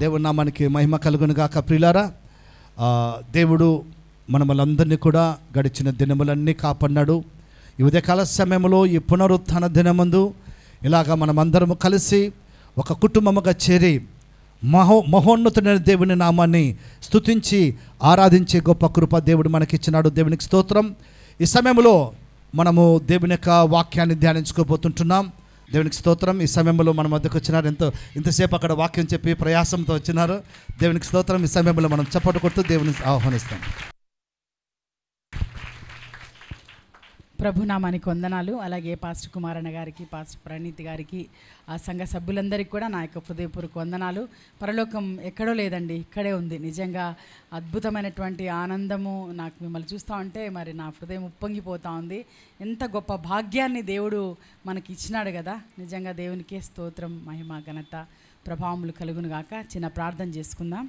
దేవుని నామానికి మహిమ కలుగును గాక. ప్రియులారా, దేవుడు మనలందరినీ కూడా గడిచిన దినములన్నీ కాపాడినాడు. ఈ ఉదయకాల సమయంలో ఈ పునరుత్థాన దినమందు ఇలాగా మనమందరము కలిసి ఒక కుటుంబముగా చేరి మహోన్నతుడైన దేవుని నామాన్ని స్తుతించి ఆరాధించే గొప్ప కృప దేవుడు మనకిచ్చినాడు. దేవునికి స్తోత్రం. ఈ సమయంలో మనము దేవుని యొక్క వాక్యాన్ని ధ్యానించుకోబోతుంటున్నాం. దేవునికి స్తోత్రం. ఈ సమయంలో మన మధ్యకు వచ్చినారు. ఇంతసేపు అక్కడ వాక్యం చెప్పి ప్రయాసంతో వచ్చినారు. దేవునికి స్తోత్రం. ఈ సమయంలో మనం చప్పట్లు కొడుతూ దేవుని ఆహ్వానిస్తాం. ప్రభునామానికి వందనాలు. అలాగే పాస్టర్ కుమారన్న గారికి, పాస్టర్ ప్రణీత్ గారికి, ఆ సంఘ సభ్యులందరికీ కూడా నా యొక్క హృదయపూర్వక వందనాలు. పరలోకం ఎక్కడో లేదండి, ఇక్కడే ఉంది. నిజంగా అద్భుతమైనటువంటి ఆనందము నాకు మిమ్మల్ని చూస్తూ ఉంటే మరి నా హృదయం ఉప్పొంగిపోతూ ఉంది. ఎంత గొప్ప భాగ్యాన్ని దేవుడు మనకి ఇచ్చినాడు కదా. నిజంగా దేవునికే స్తోత్రం, మహిమ, ఘనత, ప్రభావములు కలుగును గాక. చిన్న ప్రార్థన చేసుకుందాం.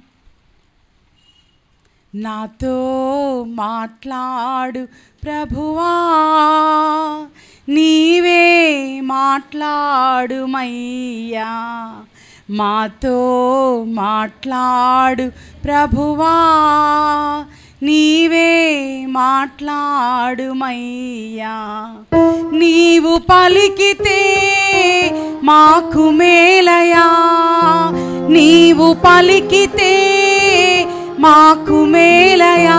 నాతో మాట్లాడు ప్రభువా, నీవే మాట్లాడుమయ్యా. మాతో మాట్లాడు ప్రభువా, నీవే మాట్లాడుమయ్యా. నీవు పలికితే మాకు మేలయా, నీవు పలికితే మాకు మేలయా.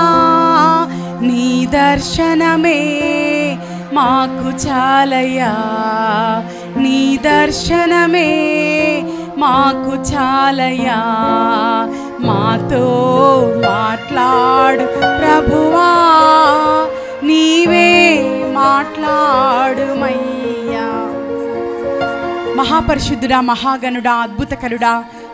నీ దర్శనమే మాకు చాలయ్యా, నీ దర్శనమే మాకు చాలయ్యా. మాతో మాట్లాడు ప్రభువా, నీవే మాట్లాడుమయ్యా. మహాపరిశుద్ధుడా, మహాగణుడా, అద్భుతకరుడా,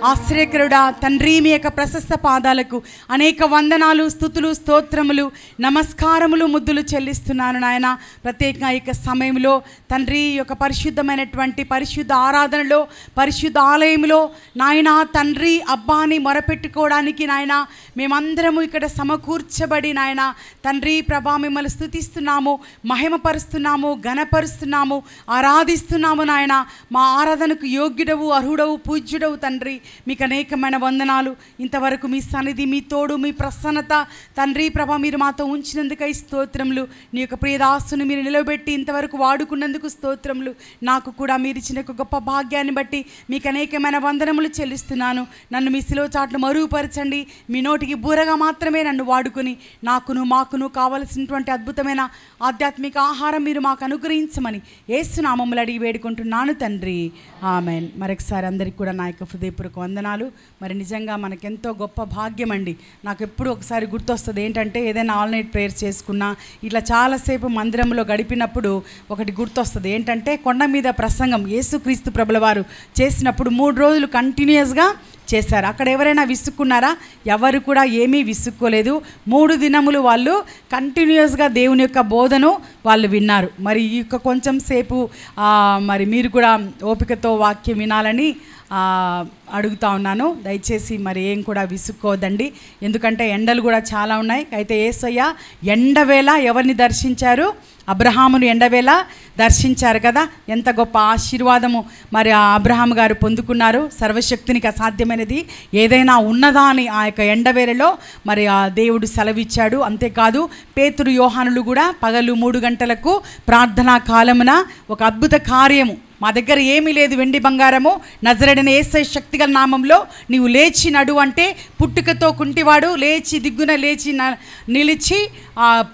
ఆశ్రయకరుడా తండ్రి, మీ యొక్క ప్రశస్త పాదాలకు అనేక వందనాలు, స్తుతులు, స్తోత్రములు, నమస్కారములు, ముద్దులు చెల్లిస్తున్నాను నాయన. ప్రత్యేకంగా ఈ సమయంలో తండ్రి, ఈ యొక్క పరిశుద్ధమైనటువంటి పరిశుద్ధ ఆరాధనలో, పరిశుద్ధ ఆలయంలో నాయన తండ్రి అబ్బాని మొరపెట్టుకోవడానికి నాయన మేమందరము ఇక్కడ సమకూర్చబడి నాయన తండ్రి ప్రభా మిమ్మల్ని స్తుతిస్తున్నాము, మహిమపరుస్తున్నాము, ఘనపరుస్తున్నాము, ఆరాధిస్తున్నాము నాయన. మా ఆరాధనకు యోగ్యుడవు, అర్హుడవు, పూజ్యుడవు తండ్రి. మీకు అనేకమైన వందనాలు. ఇంతవరకు మీ సన్నిధి, మీ తోడు, మీ ప్రసన్నత తండ్రి ప్రభా మీరు మాతో ఉంచినందుకై స్తోత్రములు. నీ యొక్క ప్రియదాసును మీరు నిలబెట్టి ఇంతవరకు వాడుకున్నందుకు స్తోత్రములు. నాకు కూడా మీరు ఇచ్చిన గొప్ప భాగ్యాన్ని బట్టి మీకు అనేకమైన వందనములు చెల్లిస్తున్నాను. నన్ను మీ శిలువ చాటును మరుగుపరచండి. మీ నోటికి బూరగా మాత్రమే నన్ను వాడుకొని నాకును మాకును కావలసినటువంటి అద్భుతమైన ఆధ్యాత్మిక ఆహారం మీరు మాకు అనుగ్రహించమని యేసు నామములో అడిగి వేడుకుంటున్నాను తండ్రి, ఆమెన్. మరొకసారి అందరికీ కూడా నా యొక్క హృదయపూర్వక వందనాలు. మరి నిజంగా మనకెంతో గొప్ప భాగ్యం అండి. నాకు ఎప్పుడు ఒకసారి గుర్తొస్తుంది ఏంటంటే, ఏదైనా ఆల్ నైట్ ప్రేయర్స్ చేసుకున్నా ఇట్లా చాలాసేపు మందిరంలో గడిపినప్పుడు ఒకటి గుర్తొస్తుంది ఏంటంటే, కొండ మీద ప్రసంగం యేసుక్రీస్తు ప్రభుల వారు చేసినప్పుడు 3 రోజులు కంటిన్యూస్గా చేశారు. అక్కడ ఎవరైనా విసుక్కున్నారా? ఎవరు కూడా ఏమీ విసుక్కోలేదు. 3 దినములు వాళ్ళు కంటిన్యూస్గా దేవుని యొక్క బోధను వాళ్ళు విన్నారు. మరి ఈ యొక్క కొంచెం సేపు మరి మీరు కూడా ఓపికతో వాక్యం వినాలని అడుగుతా ఉన్నాను. దయచేసి మరి ఏం కూడా విసుక్కోవద్దండి, ఎందుకంటే ఎండలు కూడా చాలా ఉన్నాయి. అయితే యేసయ్య ఎండవేళ ఎవరిని దర్శించారు? అబ్రహామును ఎండవేళ దర్శించారు కదా. ఎంత గొప్ప ఆశీర్వాదము మరి ఆ అబ్రహాము గారు పొందుకున్నారు. సర్వశక్తునికి అసాధ్యమైనది ఏదైనా ఉన్నదా అని ఆ యొక్క ఎండవేళలో మరి ఆ దేవుడు సెలవిచ్చాడు. అంతేకాదు పేతురు, యోహానులు కూడా పగలు 3 గంటలకు ప్రార్థనా కాలమున ఒక అద్భుత కార్యము, మా దగ్గర ఏమీ లేదు వెండి బంగారము, నజరేయుడైన యేసయ్య శక్తిగల నామంలో నీవు లేచి నడు అంటే పుట్టుకతో కుంటివాడు లేచి దిగ్గున లేచి నిలిచి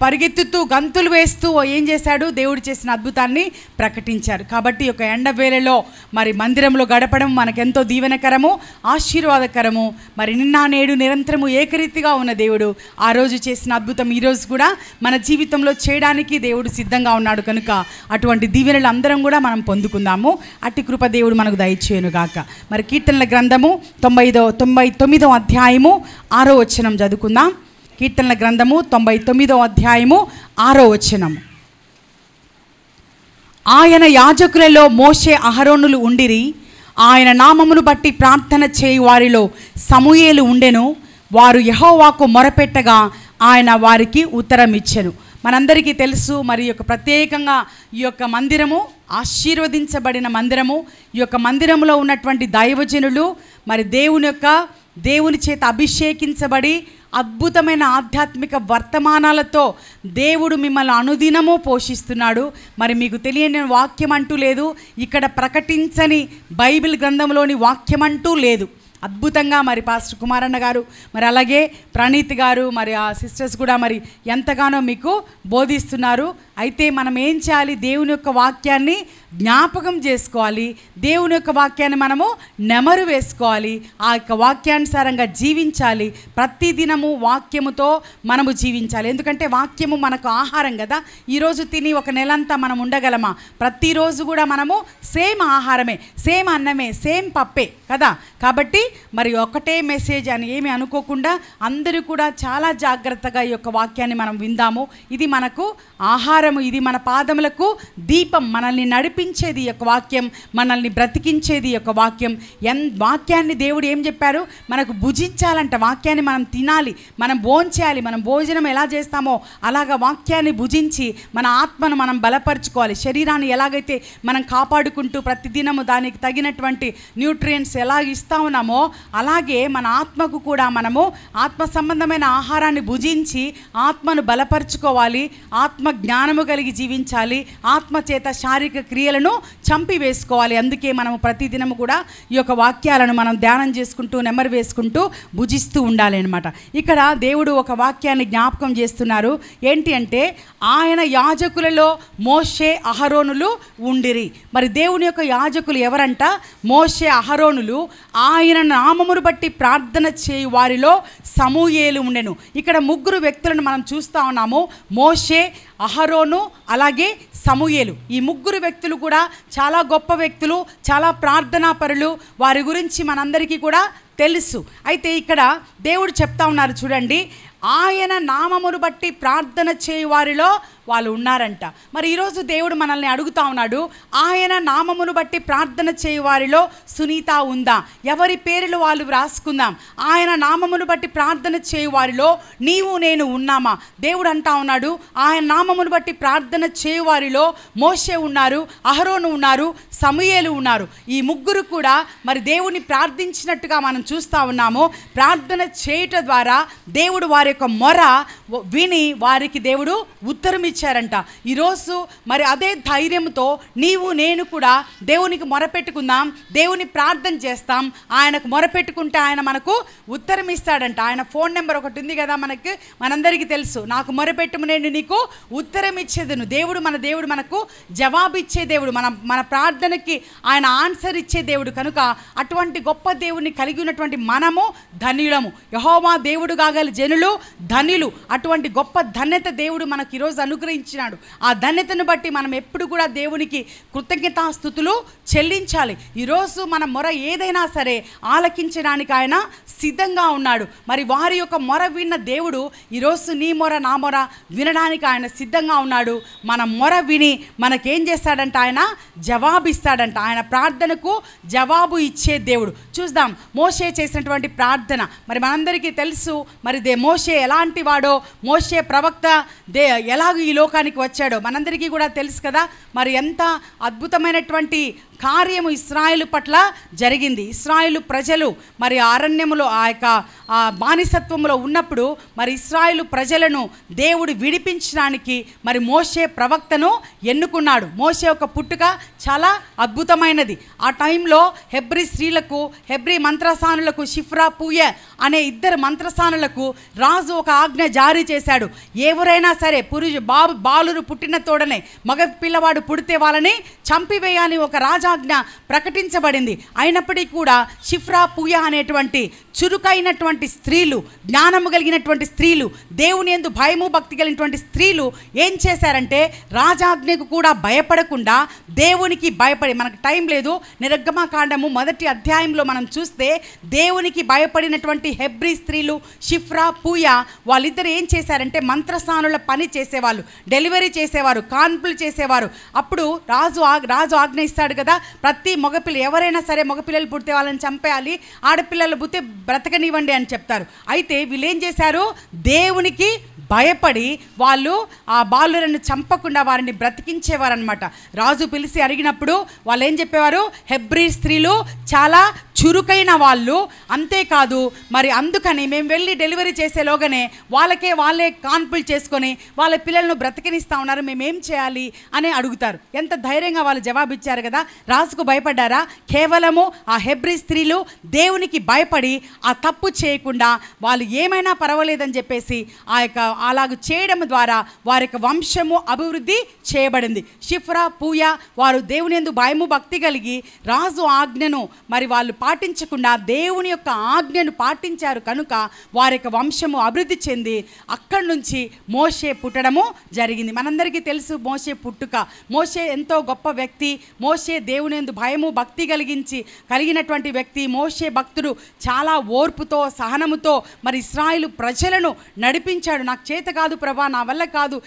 పరిగెత్తుతూ గంతులు వేస్తూ ఏం చేశాడు? దేవుడు చేసిన అద్భుతాన్ని ప్రకటించారు. కాబట్టి ఒక ఎండవేళలో మరి మందిరంలో గడపడం మనకెంతో దీవెనకరము, ఆశీర్వాదకరము. మరి నిన్న నేడు నిరంతరము ఏకరీతిగా ఉన్న దేవుడు ఆ రోజు చేసిన అద్భుతం ఈరోజు కూడా మన జీవితంలో చేయడానికి దేవుడు సిద్ధంగా ఉన్నాడు. కనుక అటువంటి దీవెనలు అందరం కూడా మనం పొందుకుందాము. అట్టి కృప దేవుడు మనకు దయచేయునుగాక. మరి కీర్తనల గ్రంథము 99వ అధ్యాయము 6వ వచనం చదువుకుందాం. కీర్తనల గ్రంథము 99వ అధ్యాయము 6వ వచనం. ఆయన యాజకులలో మోషే, అహరోనులు ఉండిరి. ఆయన నామమును బట్టి ప్రార్థన చేయు వారిలో సమూయేలు ఉండెను. వారు యెహోవాకు మొరపెట్టగా ఆయన వారికి ఉత్తరం ఇచ్చెను. మనందరికీ తెలుసు మరి యొక్క ప్రత్యేకంగా ఈ యొక్క మందిరము ఆశీర్వదించబడిన మందిరము. ఈ యొక్క మందిరంలో ఉన్నటువంటి దైవజనులు మరి దేవుని యొక్క దేవుని చేత అభిషేకించబడి అద్భుతమైన ఆధ్యాత్మిక వర్తమానాలతో దేవుడు మిమ్మల్ని అనుదినము పోషిస్తున్నాడు. మరి మీకు తెలియని వాక్యం అంటూ లేదు, ఇక్కడ ప్రకటించని బైబిల్ గ్రంథంలోని వాక్యం అంటూ లేదు. అద్భుతంగా మరి పాస్టర్ కుమారన్న గారు, మరి అలాగే ప్రణీత్ గారు, మరి ఆ సిస్టర్స్ కూడా మరి ఎంతగానో మీకు బోధిస్తున్నారు. అయితే మనం ఏం చేయాలి? దేవుని యొక్క వాక్యాన్ని జ్ఞాపకం చేసుకోవాలి, దేవుని యొక్క వాక్యాన్ని మనము నెమరు వేసుకోవాలి, ఆ యొక్క వాక్యానుసారంగా జీవించాలి. ప్రతిదినము వాక్యముతో మనము జీవించాలి. ఎందుకంటే వాక్యము మనకు ఆహారం కదా. ఈరోజు తిని ఒక నెలంతా మనం ఉండగలమా? ప్రతిరోజు కూడా మనము సేమ్ ఆహారమే, సేమ్ అన్నమే, సేమ్ పప్పే కదా. కాబట్టి మరి ఒకటే మెసేజ్ అని ఏమి అనుకోకుండా అందరూ కూడా చాలా జాగ్రత్తగా ఈ యొక్క వాక్యాన్ని మనం విందాము. ఇది మనకు ఆహారము, ఇది మన పాదములకు దీపం, మనల్ని నడిపించేది ఈ యొక్క వాక్యం, మనల్ని బ్రతికించేది ఈ యొక్క వాక్యం. వాక్యాన్ని దేవుడు ఏం చెప్పారు? మనకు భుజించాలంట. వాక్యాన్ని మనం తినాలి, మనం భోంచేయాలి. మనం భోజనం ఎలా చేస్తామో అలాగా వాక్యాన్ని భుజించి మన ఆత్మను మనం బలపరుచుకోవాలి. శరీరాన్ని ఎలాగైతే మనం కాపాడుకుంటూ ప్రతిదినము దానికి తగినటువంటి న్యూట్రియంట్స్ ఎలా ఇస్తా ఉన్నామో అలాగే మన ఆత్మకు కూడా మనము ఆత్మ సంబంధమైన ఆహారాన్ని భుజించి ఆత్మను బలపరుచుకోవాలి. ఆత్మ జ్ఞానము కలిగి జీవించాలి. ఆత్మ చేత శారీరక క్రియలను చంపివేసుకోవాలి. అందుకే మనము ప్రతిదినము కూడా ఈ యొక్క వాక్యాలను మనం ధ్యానం చేసుకుంటూ నెమరు వేసుకుంటూ భుజిస్తూ ఉండాలి అన్నమాట. ఇక్కడ దేవుడు ఒక వాక్యాన్ని జ్ఞాపకం చేస్తున్నారు. ఏంటి అంటే, ఆయన యాజకులలో మోషే అహరోనులు ఉండిరి. మరి దేవుని యొక్క యాజకులు ఎవరంట? మోషే అహరోనులు. ఆయన నామమును బట్టి ప్రార్థన చేయు వారిలో సమూయేలు ఉండెను. ఇక్కడ ముగ్గురు వ్యక్తులను మనం చూస్తూ ఉన్నాము, మోషే, అహరోను, అలాగే సమూయేలు. ఈ ముగ్గురు వ్యక్తులు కూడా చాలా గొప్ప వ్యక్తులు, చాలా ప్రార్థనాపరులు. వారి గురించి మనందరికీ కూడా తెలుసు. అయితే ఇక్కడ దేవుడు చెప్తా ఉన్నారు చూడండి, ఆయన నామమును బట్టి ప్రార్థన చేయు వారిలో వాళ్ళు ఉన్నారంట. మరి ఈరోజు దేవుడు మనల్ని అడుగుతా ఉన్నాడు, ఆయన నామమును బట్టి ప్రార్థన చేయు వారిలో సునీత ఉందా? ఎవరి పేర్లు వాళ్ళు వ్రాసుకుందాం. ఆయన నామమును బట్టి ప్రార్థన చేయు వారిలో నీవు నేను ఉన్నామా? దేవుడు అంటా ఉన్నాడు, ఆయన నామమును బట్టి ప్రార్థన చేయు వారిలో మోషే ఉన్నారు, అహరోను ఉన్నారు, సమూయేలు ఉన్నారు. ఈ ముగ్గురు కూడా మరి దేవుని ప్రార్థించినట్టుగా మనం చూస్తూ ఉన్నాము. ప్రార్థన చేయట ద్వారా దేవుడు వారి యొక్క మొర విని వారికి దేవుడు ఉత్తరం ఇచ్చారంట. ఈరోజు మరి అదే ధైర్యంతో నీవు నేను కూడా దేవునికి మొరపెట్టుకుందాం, దేవుని ప్రార్థన చేస్తాం. ఆయనకు మొరపెట్టుకుంటే ఆయన మనకు ఉత్తరం ఇస్తాడంట. ఆయన ఫోన్ నెంబర్ ఒకటి ఉంది కదా మనకి, మనందరికీ తెలుసు, నాకు మొరపెట్టుము నేను నీకు ఉత్తరం ఇచ్చేదను. మన దేవుడు మనకు జవాబు ఇచ్చే దేవుడు, మన ప్రార్థనకి ఆయన ఆన్సర్ ఇచ్చే దేవుడు. కనుక అటువంటి గొప్ప దేవుని కలిగి ఉన్నటువంటి మనము ధన్యులము. యెహోవా దేవుడు కాగల జనులు ధన్యులు. అటువంటి గొప్ప ధన్యత దేవుడు మనకు ఈరోజు అనుగ్రహించినాడు. ఆ ధన్యతను బట్టి మనం ఎప్పుడు కూడా దేవునికి కృతజ్ఞతాస్తుతులు చెల్లించాలి. ఈరోజు మన మొర ఏదైనా సరే ఆలకించడానికి ఆయన సిద్ధంగా ఉన్నాడు. మరి వారి యొక్క మొర విన్న దేవుడు ఈరోజు నీ మొర నా మొర వినడానికి ఆయన సిద్ధంగా ఉన్నాడు. మన మొర విని మనకేం చేస్తాడంట? ఆయన జవాబిస్తాడంట. ఆయన ప్రార్థనకు జవాబు ఇచ్చే దేవుడు. చూద్దాం మోషే చేసినటువంటి ప్రార్థన. మరి మనందరికీ తెలుసు, మరి మోషే ఎలాంటి వాడో, మోషే ప్రవక్త ఎలాగో ఈ లోకానికి వచ్చాడో మనందరికీ కూడా తెలుసు కదా. మరి ఎంత అద్భుతమైనటువంటి కార్యము ఇశ్రాయేలు పట్ల జరిగింది. ఇశ్రాయేలు ప్రజలు మరి అరణ్యములో ఆ యొక్క బానిసత్వంలో ఉన్నప్పుడు మరి ఇశ్రాయేలు ప్రజలను దేవుడు విడిపించడానికి మరి మోషే ప్రవక్తను ఎన్నుకున్నాడు. మోషే ఒక పుట్టుక చాలా అద్భుతమైనది. ఆ టైంలో హెబ్రీ స్త్రీలకు, హెబ్రీ మంత్రసానులకు, షిఫ్రా పూయ అనే ఇద్దరు మంత్రసానులకు రాజు ఒక ఆజ్ఞ జారీ చేశాడు. ఎవరైనా సరే బాలురు పుట్టిన తోడనే మగ పిల్లవాడు పుడితే వాళ్ళని చంపివేయాలని ఒక రాజాజ్ఞ ప్రకటించబడింది. అయినప్పటికీ కూడా షిఫ్రా పూయ అనేటువంటి చురుకైనటువంటి స్త్రీలు, జ్ఞానము కలిగినటువంటి స్త్రీలు, దేవుని యందు భయము భక్తి కలిగినటువంటి స్త్రీలు ఏం చేశారంటే రాజాజ్ఞకు కూడా భయపడకుండా దేవునికి భయపడి, మనకు టైం లేదు, నిర్గమకాండము 1వ అధ్యాయంలో మనం చూస్తే దేవునికి భయపడినటువంటి హెబ్రీ స్త్రీలు షిఫ్రా పూయ వాళ్ళిద్దరు ఏం చేశారంటే మంత్రసానుల పని చేసేవాళ్ళు, డెలివరీ చేసేవారు, కాన్పులు చేసేవారు. అప్పుడు రాజు ఆజ్ఞ ఇస్తాడు కదా, ప్రతి మగపిల్ల ఎవరైనా సరే మగపిల్లలు పుడితే వాళ్ళని చంపేయాలి, ఆడపిల్లలు పుడితే బ్రతకనివ్వండి అని చెప్తారు. అయితే వీళ్ళు ఏం చేశారు? దేవునికి భయపడి వాళ్ళు ఆ బాలులను చంపకుండా వారిని బ్రతికించేవారనమాట. రాజు పిలిచి అడిగినప్పుడు వాళ్ళు ఏం చెప్పేవారు? హెబ్రీ స్త్రీలు చాలా చురుకైన వాళ్ళు. అంతేకాదు మరి అందుకని మేము వెళ్ళి డెలివరీ చేసేలోగానే వాళ్ళే కాన్పులు చేసుకొని వాళ్ళ పిల్లలను బ్రతికినిస్తూ ఉన్నారు, మేమేం చేయాలి అని అడుగుతారు. ఎంత ధైర్యంగా వాళ్ళు జవాబిచ్చారు కదా. రాజుకు భయపడ్డారా? కేవలము ఆ హెబ్రీ స్త్రీలు దేవునికి భయపడి ఆ తప్పు చేయకుండా వాళ్ళు ఏమైనా పర్వాలేదని చెప్పేసి అలాగ చేయడం ద్వారా వారి యొక్క వంశము అభివృద్ధి చేయబడింది. షిఫ్రా, పూయా వారు దేవుని యందు భయము భక్తి కలిగి రాజు ఆజ్ఞను మరి వాళ్ళు పాటించకుండా దేవుని యొక్క ఆజ్ఞను పాటించారు కనుక వారి యొక్క వంశము అభివృద్ధి చెంది అక్కడి నుంచి మోషే పుట్టడము జరిగింది. మనందరికీ తెలుసు మోషే పుట్టుక. మోషే ఎంతో గొప్ప వ్యక్తి. మోషే దేవుని యందు భయము భక్తి కలిగినటువంటి వ్యక్తి. మోషే భక్తుడు చాలా ఓర్పుతో సహనముతో మరి ఇశ్రాయేలు ప్రజలను నడిపించాడు. నాకు చేత కాదు ప్రభా, నా వల్ల కాదు,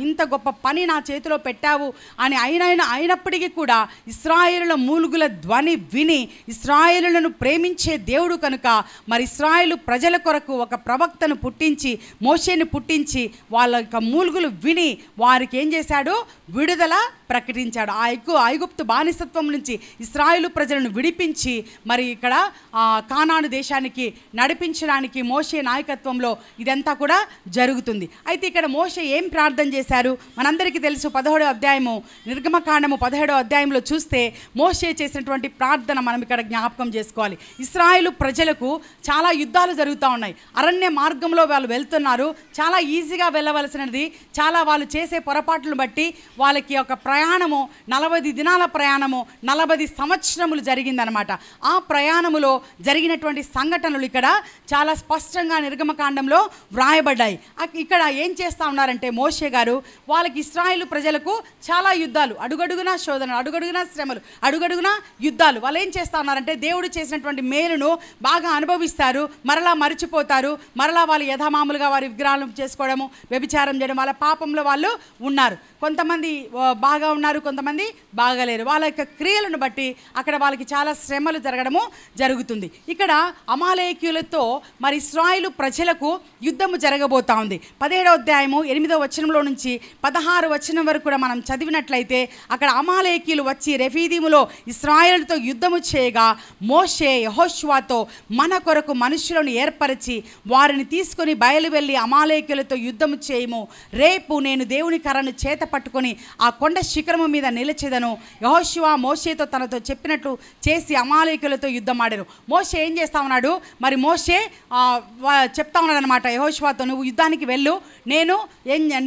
ఇంత గొప్ప పని నా చేతిలో పెట్టావు అని అయినప్పటికీ కూడా ఇశ్రాయేలుల మూలుగుల ధ్వని విని ఇశ్రాయేలులను ప్రేమించే దేవుడు కనుక మరి ఇశ్రాయేలు ప్రజల కొరకు ఒక ప్రవక్తను పుట్టించి మోషేని పుట్టించి వాళ్ళ యొక్క మూలుగులు విని వారికి ఏం చేశాడు? విడుదల ప్రకటించాడు. ఐగుప్తు బానిసత్వం నుంచి ఇశ్రాయేలు ప్రజలను విడిపించి మరి ఇక్కడ కానాను దేశానికి నడిపించడానికి మోషే నాయకత్వంలో ఇదంతా కూడా జరుగుతుంది. అయితే ఇక్కడ మోషే ఏం ప్రార్థన చేశారు మనందరికీ తెలుసు. 17వ అధ్యాయము నిర్గమకాండము 17వ అధ్యాయంలో చూస్తే మోషే చేసినటువంటి ప్రార్థన మనం ఇక్కడ జ్ఞాపకం చేసుకోవాలి. ఇశ్రాయేలు ప్రజలకు చాలా యుద్ధాలు జరుగుతూ ఉన్నాయి. అరణ్య మార్గంలో వాళ్ళు వెళ్తున్నారు. చాలా ఈజీగా వెళ్ళవలసినది చాలా వాళ్ళు చేసే పొరపాట్లను బట్టి వాళ్ళకి ఒక ప్రయాణము 40 దినాల ప్రయాణము 40 సంవత్సరములు జరిగిందనమాట. ఆ ప్రయాణములో జరిగినటువంటి సంఘటనలు ఇక్కడ చాలా స్పష్టంగా నిర్గమకాండంలో వ్రాయబడ్డాయి. ఇక్కడ ఏం చేస్తూ ఉన్నారంటే మోషే గారు వాళ్ళకి ఇశ్రాయేలు ప్రజలకు చాలా యుద్ధాలు, అడుగడుగునా శోధనలు, అడుగడుగునా శ్రమలు, అడుగడుగునా యుద్ధాలు. వాళ్ళు ఏం చేస్తూ ఉన్నారంటే దేవుడు చేసినటువంటి మేలును బాగా అనుభవిస్తారు, మరలా మరిచిపోతారు, మరలా వాళ్ళు యథామామూలుగా వారి విగ్రహాలను చేసుకోవడము, వ్యభిచారం చేయడం, వాళ్ళ పాపంలో వాళ్ళు ఉన్నారు. కొంతమంది బాగా ఉన్నారు, కొంతమంది బాగాలేరు. వాళ్ళ యొక్క క్రియలను బట్టి అక్కడ వాళ్ళకి చాలా శ్రమలు జరగడము జరుగుతుంది. ఇక్కడ అమాలేకీయులతో మరి ఇశ్రాయేలు ప్రజలకు యుద్ధము జరగబోతా ఉంది. 17వ అధ్యాయము 8వ వచనంలో నుంచి 16వ వచనం వరకు కూడా మనం చదివినట్లయితే అక్కడ అమాలేకీయులు వచ్చి రెఫీదీములో ఇశ్రాయేలుతో యుద్ధము చేయగా మోషే యెహోషువతో మన కొరకు మనుషులను ఏర్పరిచి వారిని తీసుకొని బయలు వెళ్ళి అమాలేకీయులతో యుద్ధము చేయము. రేపు నేను దేవుని కర్రను చేత పట్టుకొని ఆ కొండ శిఖరము మీద నిలిచెదను. యెహోషువ మోషేతో తనతో చెప్పినట్లు చేసి అమాలేకీయులతో యుద్ధం ఆడారు. మోషే ఏం చేస్తా ఉన్నాడు? మరి మోషే చెప్తా ఉన్నాడు అనమాట యెహోషువతో, నువ్వు యుద్ధానికి వెళ్ళు,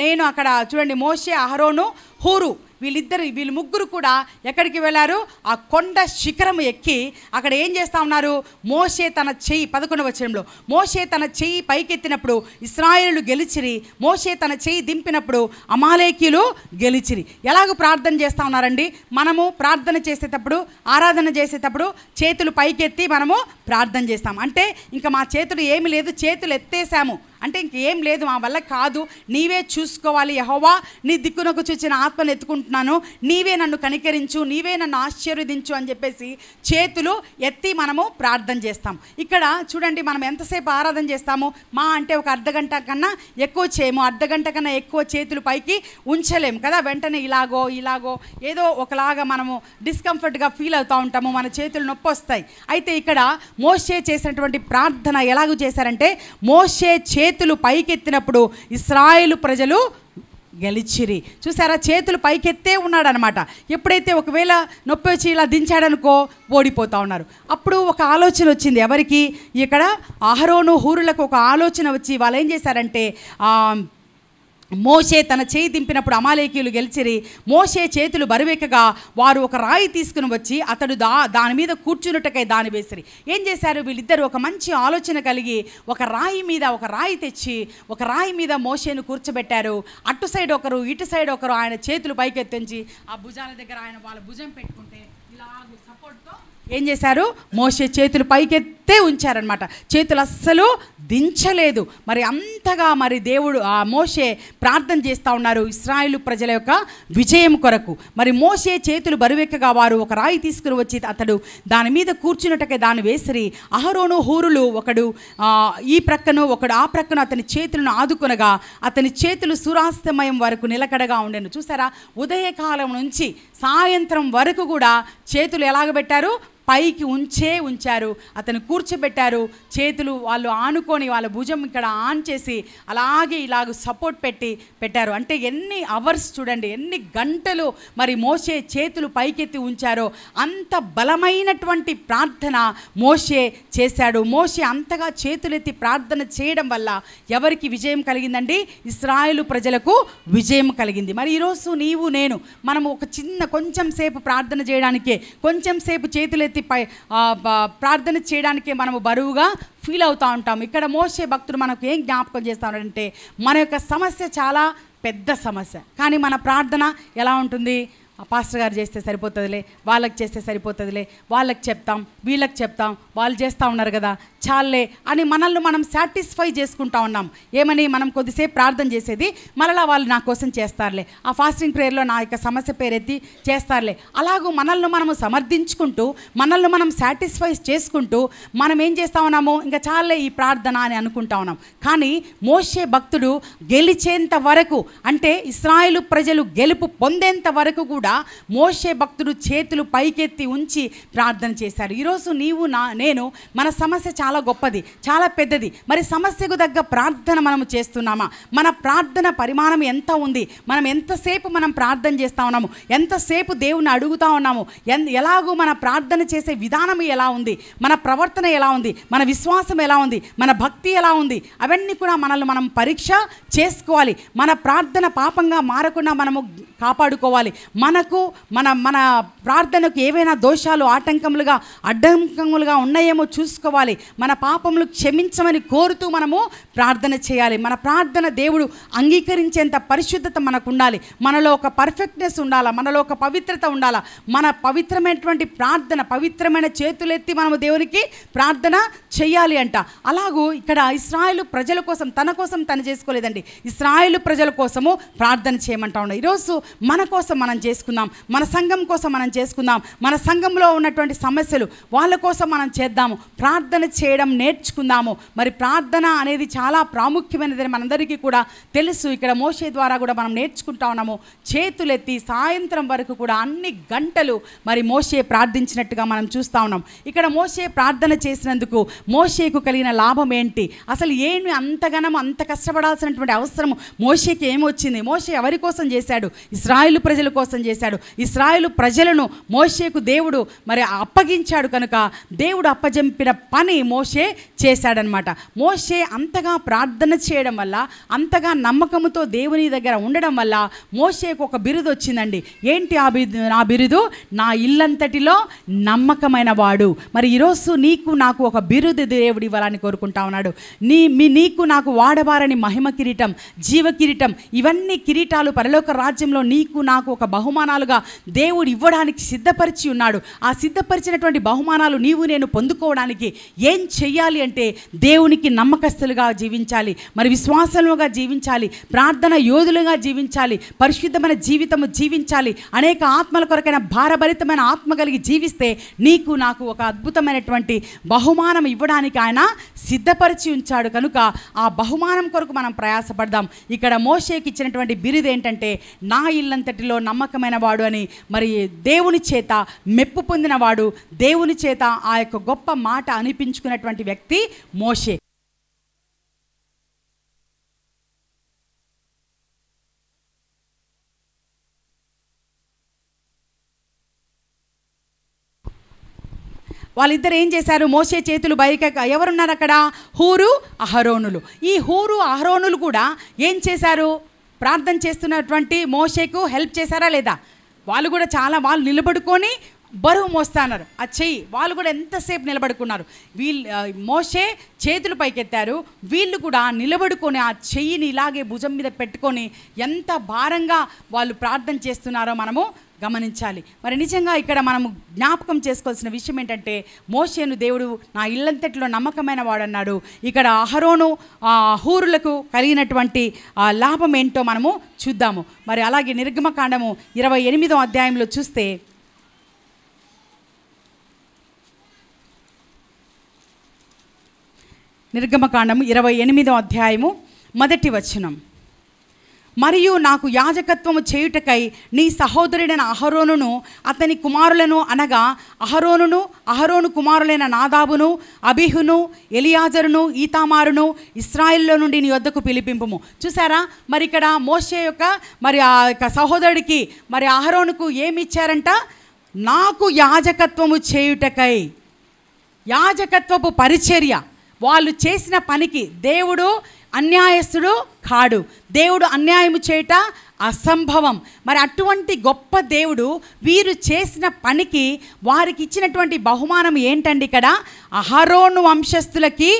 నేను అక్కడ చూడండి మోషే, అహరోను, హూరు వీళ్ళు ముగ్గురు కూడా ఎక్కడికి వెళ్ళారు? ఆ కొండ శిఖరము ఎక్కి అక్కడ ఏం చేస్తూ ఉన్నారు? మోషే తన చెయ్యి 11వ వచనంలో మోషే తన చెయ్యి పైకెత్తినప్పుడు ఇశ్రాయేలు గెలిచిరి, మోషే తన చెయ్యి దింపినప్పుడు అమాలేకీయులు గెలిచిరి. ఎలాగ ప్రార్థన చేస్తూ ఉన్నారండి? మనము ప్రార్థన చేసేటప్పుడు, ఆరాధన చేసేటప్పుడు చేతులు పైకెత్తి మనము ప్రార్థన చేస్తాం. అంటే ఇంకా మా చేతులు ఏమి లేదు, చేతులు ఎత్తేసాము అంటే ఇంకేం లేదు, మా వల్ల కాదు, నీవే చూసుకోవాలి యెహోవా, నీ దిక్కునకు చూచిన ఆత్మను ఎత్తుకుంటున్నాను, నీవే నన్ను కనికరించు, నీవే నన్ను ఆశీర్వదించు అని చెప్పేసి చేతులు ఎత్తి మనము ప్రార్థన చేస్తాం. ఇక్కడ చూడండి మనం ఎంతసేపు ఆరాధన చేస్తాము? మా అంటే ఒక అర్ధగంట కన్నా ఎక్కువ చేయము, అర్ధగంట కన్నా ఎక్కువ చేతులు పైకి ఉంచలేము కదా. వెంటనే ఇలాగో ఏదో ఒకలాగా మనము డిస్కంఫర్ట్గా ఫీల్ అవుతూ ఉంటాము, మన చేతులు నొప్పి వస్తాయి. అయితే ఇక్కడ మోషే చేసినటువంటి ప్రార్థన ఎలాగూ చేశారంటే మోషే చేతులు పైకెత్తినప్పుడు ఇశ్రాయేలు ప్రజలు గెలిచిరి. చూసారా, చేతులు పైకెత్తే ఉన్నాడు అనమాట. ఎప్పుడైతే ఒకవేళ నొప్పి వచ్చి ఇలా దించాడనుకో ఓడిపోతూ ఉన్నారు. అప్పుడు ఒక ఆలోచన వచ్చింది ఎవరికి? ఇక్కడ అహరోను హూరులకు ఒక ఆలోచన వచ్చి వాళ్ళు ఏం చేశారంటే మోషే తన చేయి దింపినప్పుడు అమాలేకీయులు గెలిచిరి. మోషే చేతులు బరువెక్కగా వారు ఒక రాయి తీసుకుని వచ్చి అతడు దాని మీద కూర్చున్నట్టుకై దాని వేసిరి. ఏం చేశారు వీళ్ళిద్దరు? ఒక మంచి ఆలోచన కలిగి ఒక రాయి తెచ్చి ఒక రాయి మీద మోషేను కూర్చోబెట్టారు. అటు సైడ్ ఒకరు, ఇటు సైడ్ ఒకరు ఆయన చేతులు పైకెత్తించి ఆ భుజాల దగ్గర ఆయన వాళ్ళ భుజం పెట్టుకుంటే ఇలాగ సపోర్ట్తో ఏం చేశారు? మోషే చేతులు పైకెత్తే ఉంచారనమాట. చేతులు అస్సలు దించలేదు. మరి అంతగా మరి దేవుడు ఆ మోషే ప్రార్థన చేస్తూ ఉన్నారు ఇశ్రాయేలు ప్రజల యొక్క విజయం కొరకు. మరి మోషే చేతులు బరువెక్కగా వారు ఒక రాయి తీసుకుని వచ్చి అతడు దాని మీద కూర్చున్నట్టుగా దాన్ని వేసిరి. అహరోను హూరులు ఒకడు ఈ ప్రక్కను ఒకడు ఆ ప్రక్కను అతని చేతులను ఆదుకొనగా అతని చేతులు సూర్యాస్తమయం వరకు నిలకడగా ఉండెను. చూసారా, ఉదయకాలం నుంచి సాయంత్రం వరకు కూడా చేతులు ఎలాగ పెట్టారు? పైకి ఉంచారు. అతను కూర్చోబెట్టారు. చేతులు వాళ్ళు ఆనుకొని వాళ్ళ భుజం ఇక్కడ ఆన్ చేసి అలాగే ఇలాగ సపోర్ట్ పెట్టారు. అంటే ఎన్ని అవర్స్ చూడండి, ఎన్ని గంటలు మరి మోషే చేతులు పైకెత్తి ఉంచారో అంత బలమైనటువంటి ప్రార్థన మోషే చేశాడు. మోషే అంతగా చేతులెత్తి ప్రార్థన చేయడం వల్ల ఎవరికి విజయం కలిగిందండి? ఇశ్రాయేలు ప్రజలకు విజయం కలిగింది. మరి ఈరోజు నీవు నేను మనము ఒక కొంచెం సేపు ప్రార్థన చేయడానికే, కొంచెం సేపు చేతులెత్తి ప్రార్థన చేయడానికే మనము బరువుగా ఫీల్ అవుతూ ఉంటాం. ఇక్కడ మోషే భక్తుడు మనకు ఏం జ్ఞాపకం చేస్తాడంటే, మన యొక్క సమస్య చాలా పెద్ద సమస్య, కానీ మన ప్రార్థన ఎలా ఉంటుంది? పాస్టర్ గారు చేస్తే సరిపోతుందిలే, వాళ్ళకి చేస్తే సరిపోతుందిలే, వాళ్ళకి చెప్తాం, వీళ్ళకి చెప్తాం, వాళ్ళు చేస్తూ ఉన్నారు కదా చాలే అని మనల్ని మనం సాటిస్ఫై చేసుకుంటా ఉన్నాం. ఏమని? మనం కొద్దిసేపు ప్రార్థన చేసేది మరలా వాళ్ళు నా కోసం చేస్తారులే, ఆ ఫాస్టింగ్ ప్రేయర్లో నా యొక్క సమస్య పేరెత్తి చేస్తారులే, అలాగూ మనల్ని మనము సమర్థించుకుంటూ మనల్ని మనం సాటిస్ఫై చేసుకుంటూ మనం ఏం చేస్తూ ఉన్నాము? ఇంకా చాలే ఈ ప్రార్థన అని అనుకుంటా ఉన్నాం. కానీ మోషే భక్తుడు గెలిచేంత వరకు, అంటే ఇశ్రాయేలు ప్రజలు గెలుపు పొందేంత వరకు కూడా మోషే భక్తుడు చేతులు పైకెత్తి ఉంచి ప్రార్థన చేశాడు. ఈరోజు నీవు నేను మన సమస్య చాలా గొప్పది, చాలా పెద్దది. మరి సమస్యకు తగ్గ ప్రార్థన మనము చేస్తున్నామా? మన ప్రార్థన పరిమాణం ఎంత ఉంది? మనం ఎంతసేపు మనం ప్రార్థన చేస్తూ ఉన్నాము? ఎంతసేపు దేవుని అడుగుతూ ఉన్నాము? ఎలాగూ మన ప్రార్థన చేసే విధానం ఎలా ఉంది? మన ప్రవర్తన ఎలా ఉంది? మన విశ్వాసం ఎలా ఉంది? మన భక్తి ఎలా ఉంది? అవన్నీ కూడా మనల్ని మనం పరీక్ష చేసుకోవాలి. మన ప్రార్థన పాపంగా మారకుండా మనము కాపాడుకోవాలి. మన ప్రార్థనకు ఏవైనా దోషాలు అడ్డంకములుగా ఉన్నాయేమో చూసుకోవాలి. మన పాపములు క్షమించమని కోరుతూ మనము ప్రార్థన చేయాలి. మన ప్రార్థన దేవుడు అంగీకరించేంత పరిశుద్ధత మనకు ఉండాలి. మనలో ఒక పర్ఫెక్ట్నెస్ ఉండాలా, మనలో ఒక పవిత్రత ఉండాలా. మన పవిత్రమైనటువంటి ప్రార్థన, పవిత్రమైన చేతులెత్తి మనము దేవునికి ప్రార్థన చెయ్యాలి అంట. అలాగూ ఇక్కడ ఇశ్రాయేలు ప్రజల కోసం, తన కోసం తను చేసుకోలేదండి, ఇశ్రాయేలు ప్రజల కోసము ప్రార్థన చేయమంటా ఉన్నాడు. ఈరోజు మన కోసం మనం చేసుకుందాం, మన సంఘం కోసం మనం చేసుకుందాం, మన సంఘంలో ఉన్నటువంటి సమస్యలు వాళ్ళ కోసం మనం చేద్దాము, ప్రార్థన చేయడం నేర్చుకుందాము. మరి ప్రార్థన అనేది చాలా ప్రాముఖ్యమైనదని మనందరికీ కూడా తెలుసు. ఇక్కడ మోషే ద్వారా కూడా మనం నేర్చుకుంటా ఉన్నాము. చేతులెత్తి సాయంత్రం వరకు కూడా అన్ని గంటలు మరి మోషే ప్రార్థించినట్టుగా మనం చూస్తూ ఉన్నాం. ఇక్కడ మోషే ప్రార్థన చేసినందుకు మోషేకు కలిగిన లాభం ఏంటి? అసలు ఏమి అంత కష్టపడాల్సినటువంటి అవసరం మోషేకి ఏమొచ్చింది? మోషే ఎవరి కోసం చేశాడు? ఇశ్రాయేలు ప్రజల కోసం చేశాడు. ఇశ్రాయేలు ప్రజలను మోషేకు దేవుడు మరి అప్పగించాడు కనుక దేవుడు అప్పజెంపిన పని మోషే చేశాడనమాట. మోషే అంతగా ప్రార్థన చేయడం వల్ల, అంతగా నమ్మకంతో దేవుని దగ్గర ఉండడం వల్ల మోషేకు ఒక బిరుదు వచ్చిందండి. ఏంటి ఆ బిరుదు? నా ఇల్లంతటిలో నమ్మకమైన వాడు. మరి ఈరోజు నీకు నాకు ఒక బిరుదు దేవుడు ఇవ్వాలని కోరుకుంటా ఉన్నాడు. నీకు నాకు వాడబారని మహిమ కిరీటం, జీవ కిరీటం, ఇవన్నీ కిరీటాలు పరలోక రాజ్యంలో నీకు నాకు ఒక బహుమానాలుగా దేవుడు ఇవ్వడానికి సిద్ధపరిచి ఉన్నాడు. ఆ సిద్ధపరిచినటువంటి బహుమానాలు నీవు నేను పొందుకోవడానికి ఏం చెయ్యాలి అంటే దేవునికి నమ్మకస్తులుగా జీవించాలి, మరి విశ్వాసముగా జీవించాలి, ప్రార్థన యోధులుగా జీవించాలి, పరిశుద్ధమైన జీవితము జీవించాలి. అనేక ఆత్మల కొరకైన భారభరితమైన ఆత్మ కలిగి జీవిస్తే నీకు నాకు ఒక అద్భుతమైనటువంటి బహుమానం ఇవ్వడానికి ఆయన సిద్ధపరిచి ఉంచాడు. కనుక ఆ బహుమానం కొరకు మనం ప్రయాసపడదాం. ఇక్కడ మోషేకి ఇచ్చినటువంటి బిరుదు ఏంటంటే నా ఇల్లంతటిలో నమ్మకమైన వాడు అని. మరి దేవుని చేత మెప్పు పొందినవాడు, దేవుని చేత ఆ యొక్క గొప్ప మాట అనిపించుకున్నటువంటి వ్యక్తి మోషే. వాళ్ళిద్దరు ఏం చేశారు? మోషే చేతులు ఎవరున్నారు అక్కడ? హూరు, అహరోనులు. ఈ హూరు, అహరోనులు కూడా ఏం చేశారు? ప్రార్థన చేస్తున్నటువంటి మోషేకు హెల్ప్ చేశారా లేదా? వాళ్ళు కూడా వాళ్ళు నిలబడుకొని బరువు మోస్తున్నారు. ఆ చెయ్యి వాళ్ళు కూడా ఎంతసేపు నిలబడుకున్నారు. మోషే చేతులు పైకెత్తారు, వీళ్ళు కూడా నిలబడుకొని ఆ చెయ్యిని ఇలాగే భుజం మీద పెట్టుకొని ఎంత భారంగా వాళ్ళు ప్రార్థన చేస్తున్నారో మనము గమనించాలి. మరి నిజంగా ఇక్కడ మనము జ్ఞాపకం చేసుకోవాల్సిన విషయం ఏంటంటే మోషేను దేవుడు నా ఇల్లంతటిలో నమ్మకమైన వాడు అన్నాడు. ఇక్కడ అహరోను హూరులకు కలిగినటువంటి లాభం ఏంటో మనము చూద్దాము. మరి అలాగే నిర్గమకాండము 28వ అధ్యాయంలో చూస్తే నిర్గమకాండము 28వ అధ్యాయము 1వ వచనం. మరియు నాకు యాజకత్వము చేయుటకై నీ సహోదరుడైన అహరోనును అతని కుమారులను అనగా అహరోను కుమారులైన నాదాబును అబీహును ఎలియాజరును ఈతామారును ఇశ్రాయేలులో నుండి నీ వద్దకు పిలిపింపుము. చూసారా, మరి ఇక్కడ మోషే యొక్క మరి ఆ యొక్క సహోదరుడికి మరి అహరోనుకు ఏమి ఇచ్చారంట? నాకు యాజకత్వము చేయుటకై, యాజకత్వపు పరిచర్య. వాళ్ళు చేసిన పనికి దేవుడు అన్యాయస్తుడు కాడు, దేవుడు అన్యాయము చేయుట అసంభవం. మరి అటువంటి గొప్ప దేవుడు వీరు చేసిన పనికి వారికి ఇచ్చినటువంటి బహుమానం ఏంటండి? ఇక్కడ అహరోను వంశస్థులకి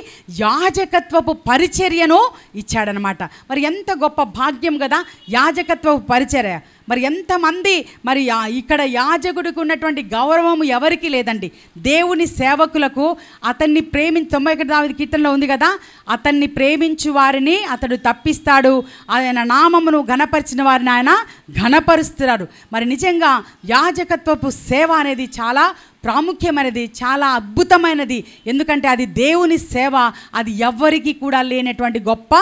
యాజకత్వపు పరిచర్యను ఇచ్చాడనమాట. మరి ఎంత గొప్ప భాగ్యం కదా యాజకత్వపు పరిచర్య. మరి ఎంతమంది మరి ఇక్కడ యాజకుడికి ఉన్నటువంటి గౌరవం ఎవరికి లేదండి. దేవుని సేవకులకు అతన్ని 91 కీర్తనలో ఉంది కదా, అతన్ని ప్రేమించు వారిని అతడు తప్పిస్తాడు, ఆయన నామమును ఘనపరిచిన వారిని ఆయన ఘనపరుస్తున్నారు. మరి నిజంగా యాజకత్వపు సేవ అనేది చాలా ప్రాముఖ్యమైనది, చాలా అద్భుతమైనది. ఎందుకంటే అది దేవుని సేవ, అది ఎవ్వరికి కూడా లేనటువంటి గొప్ప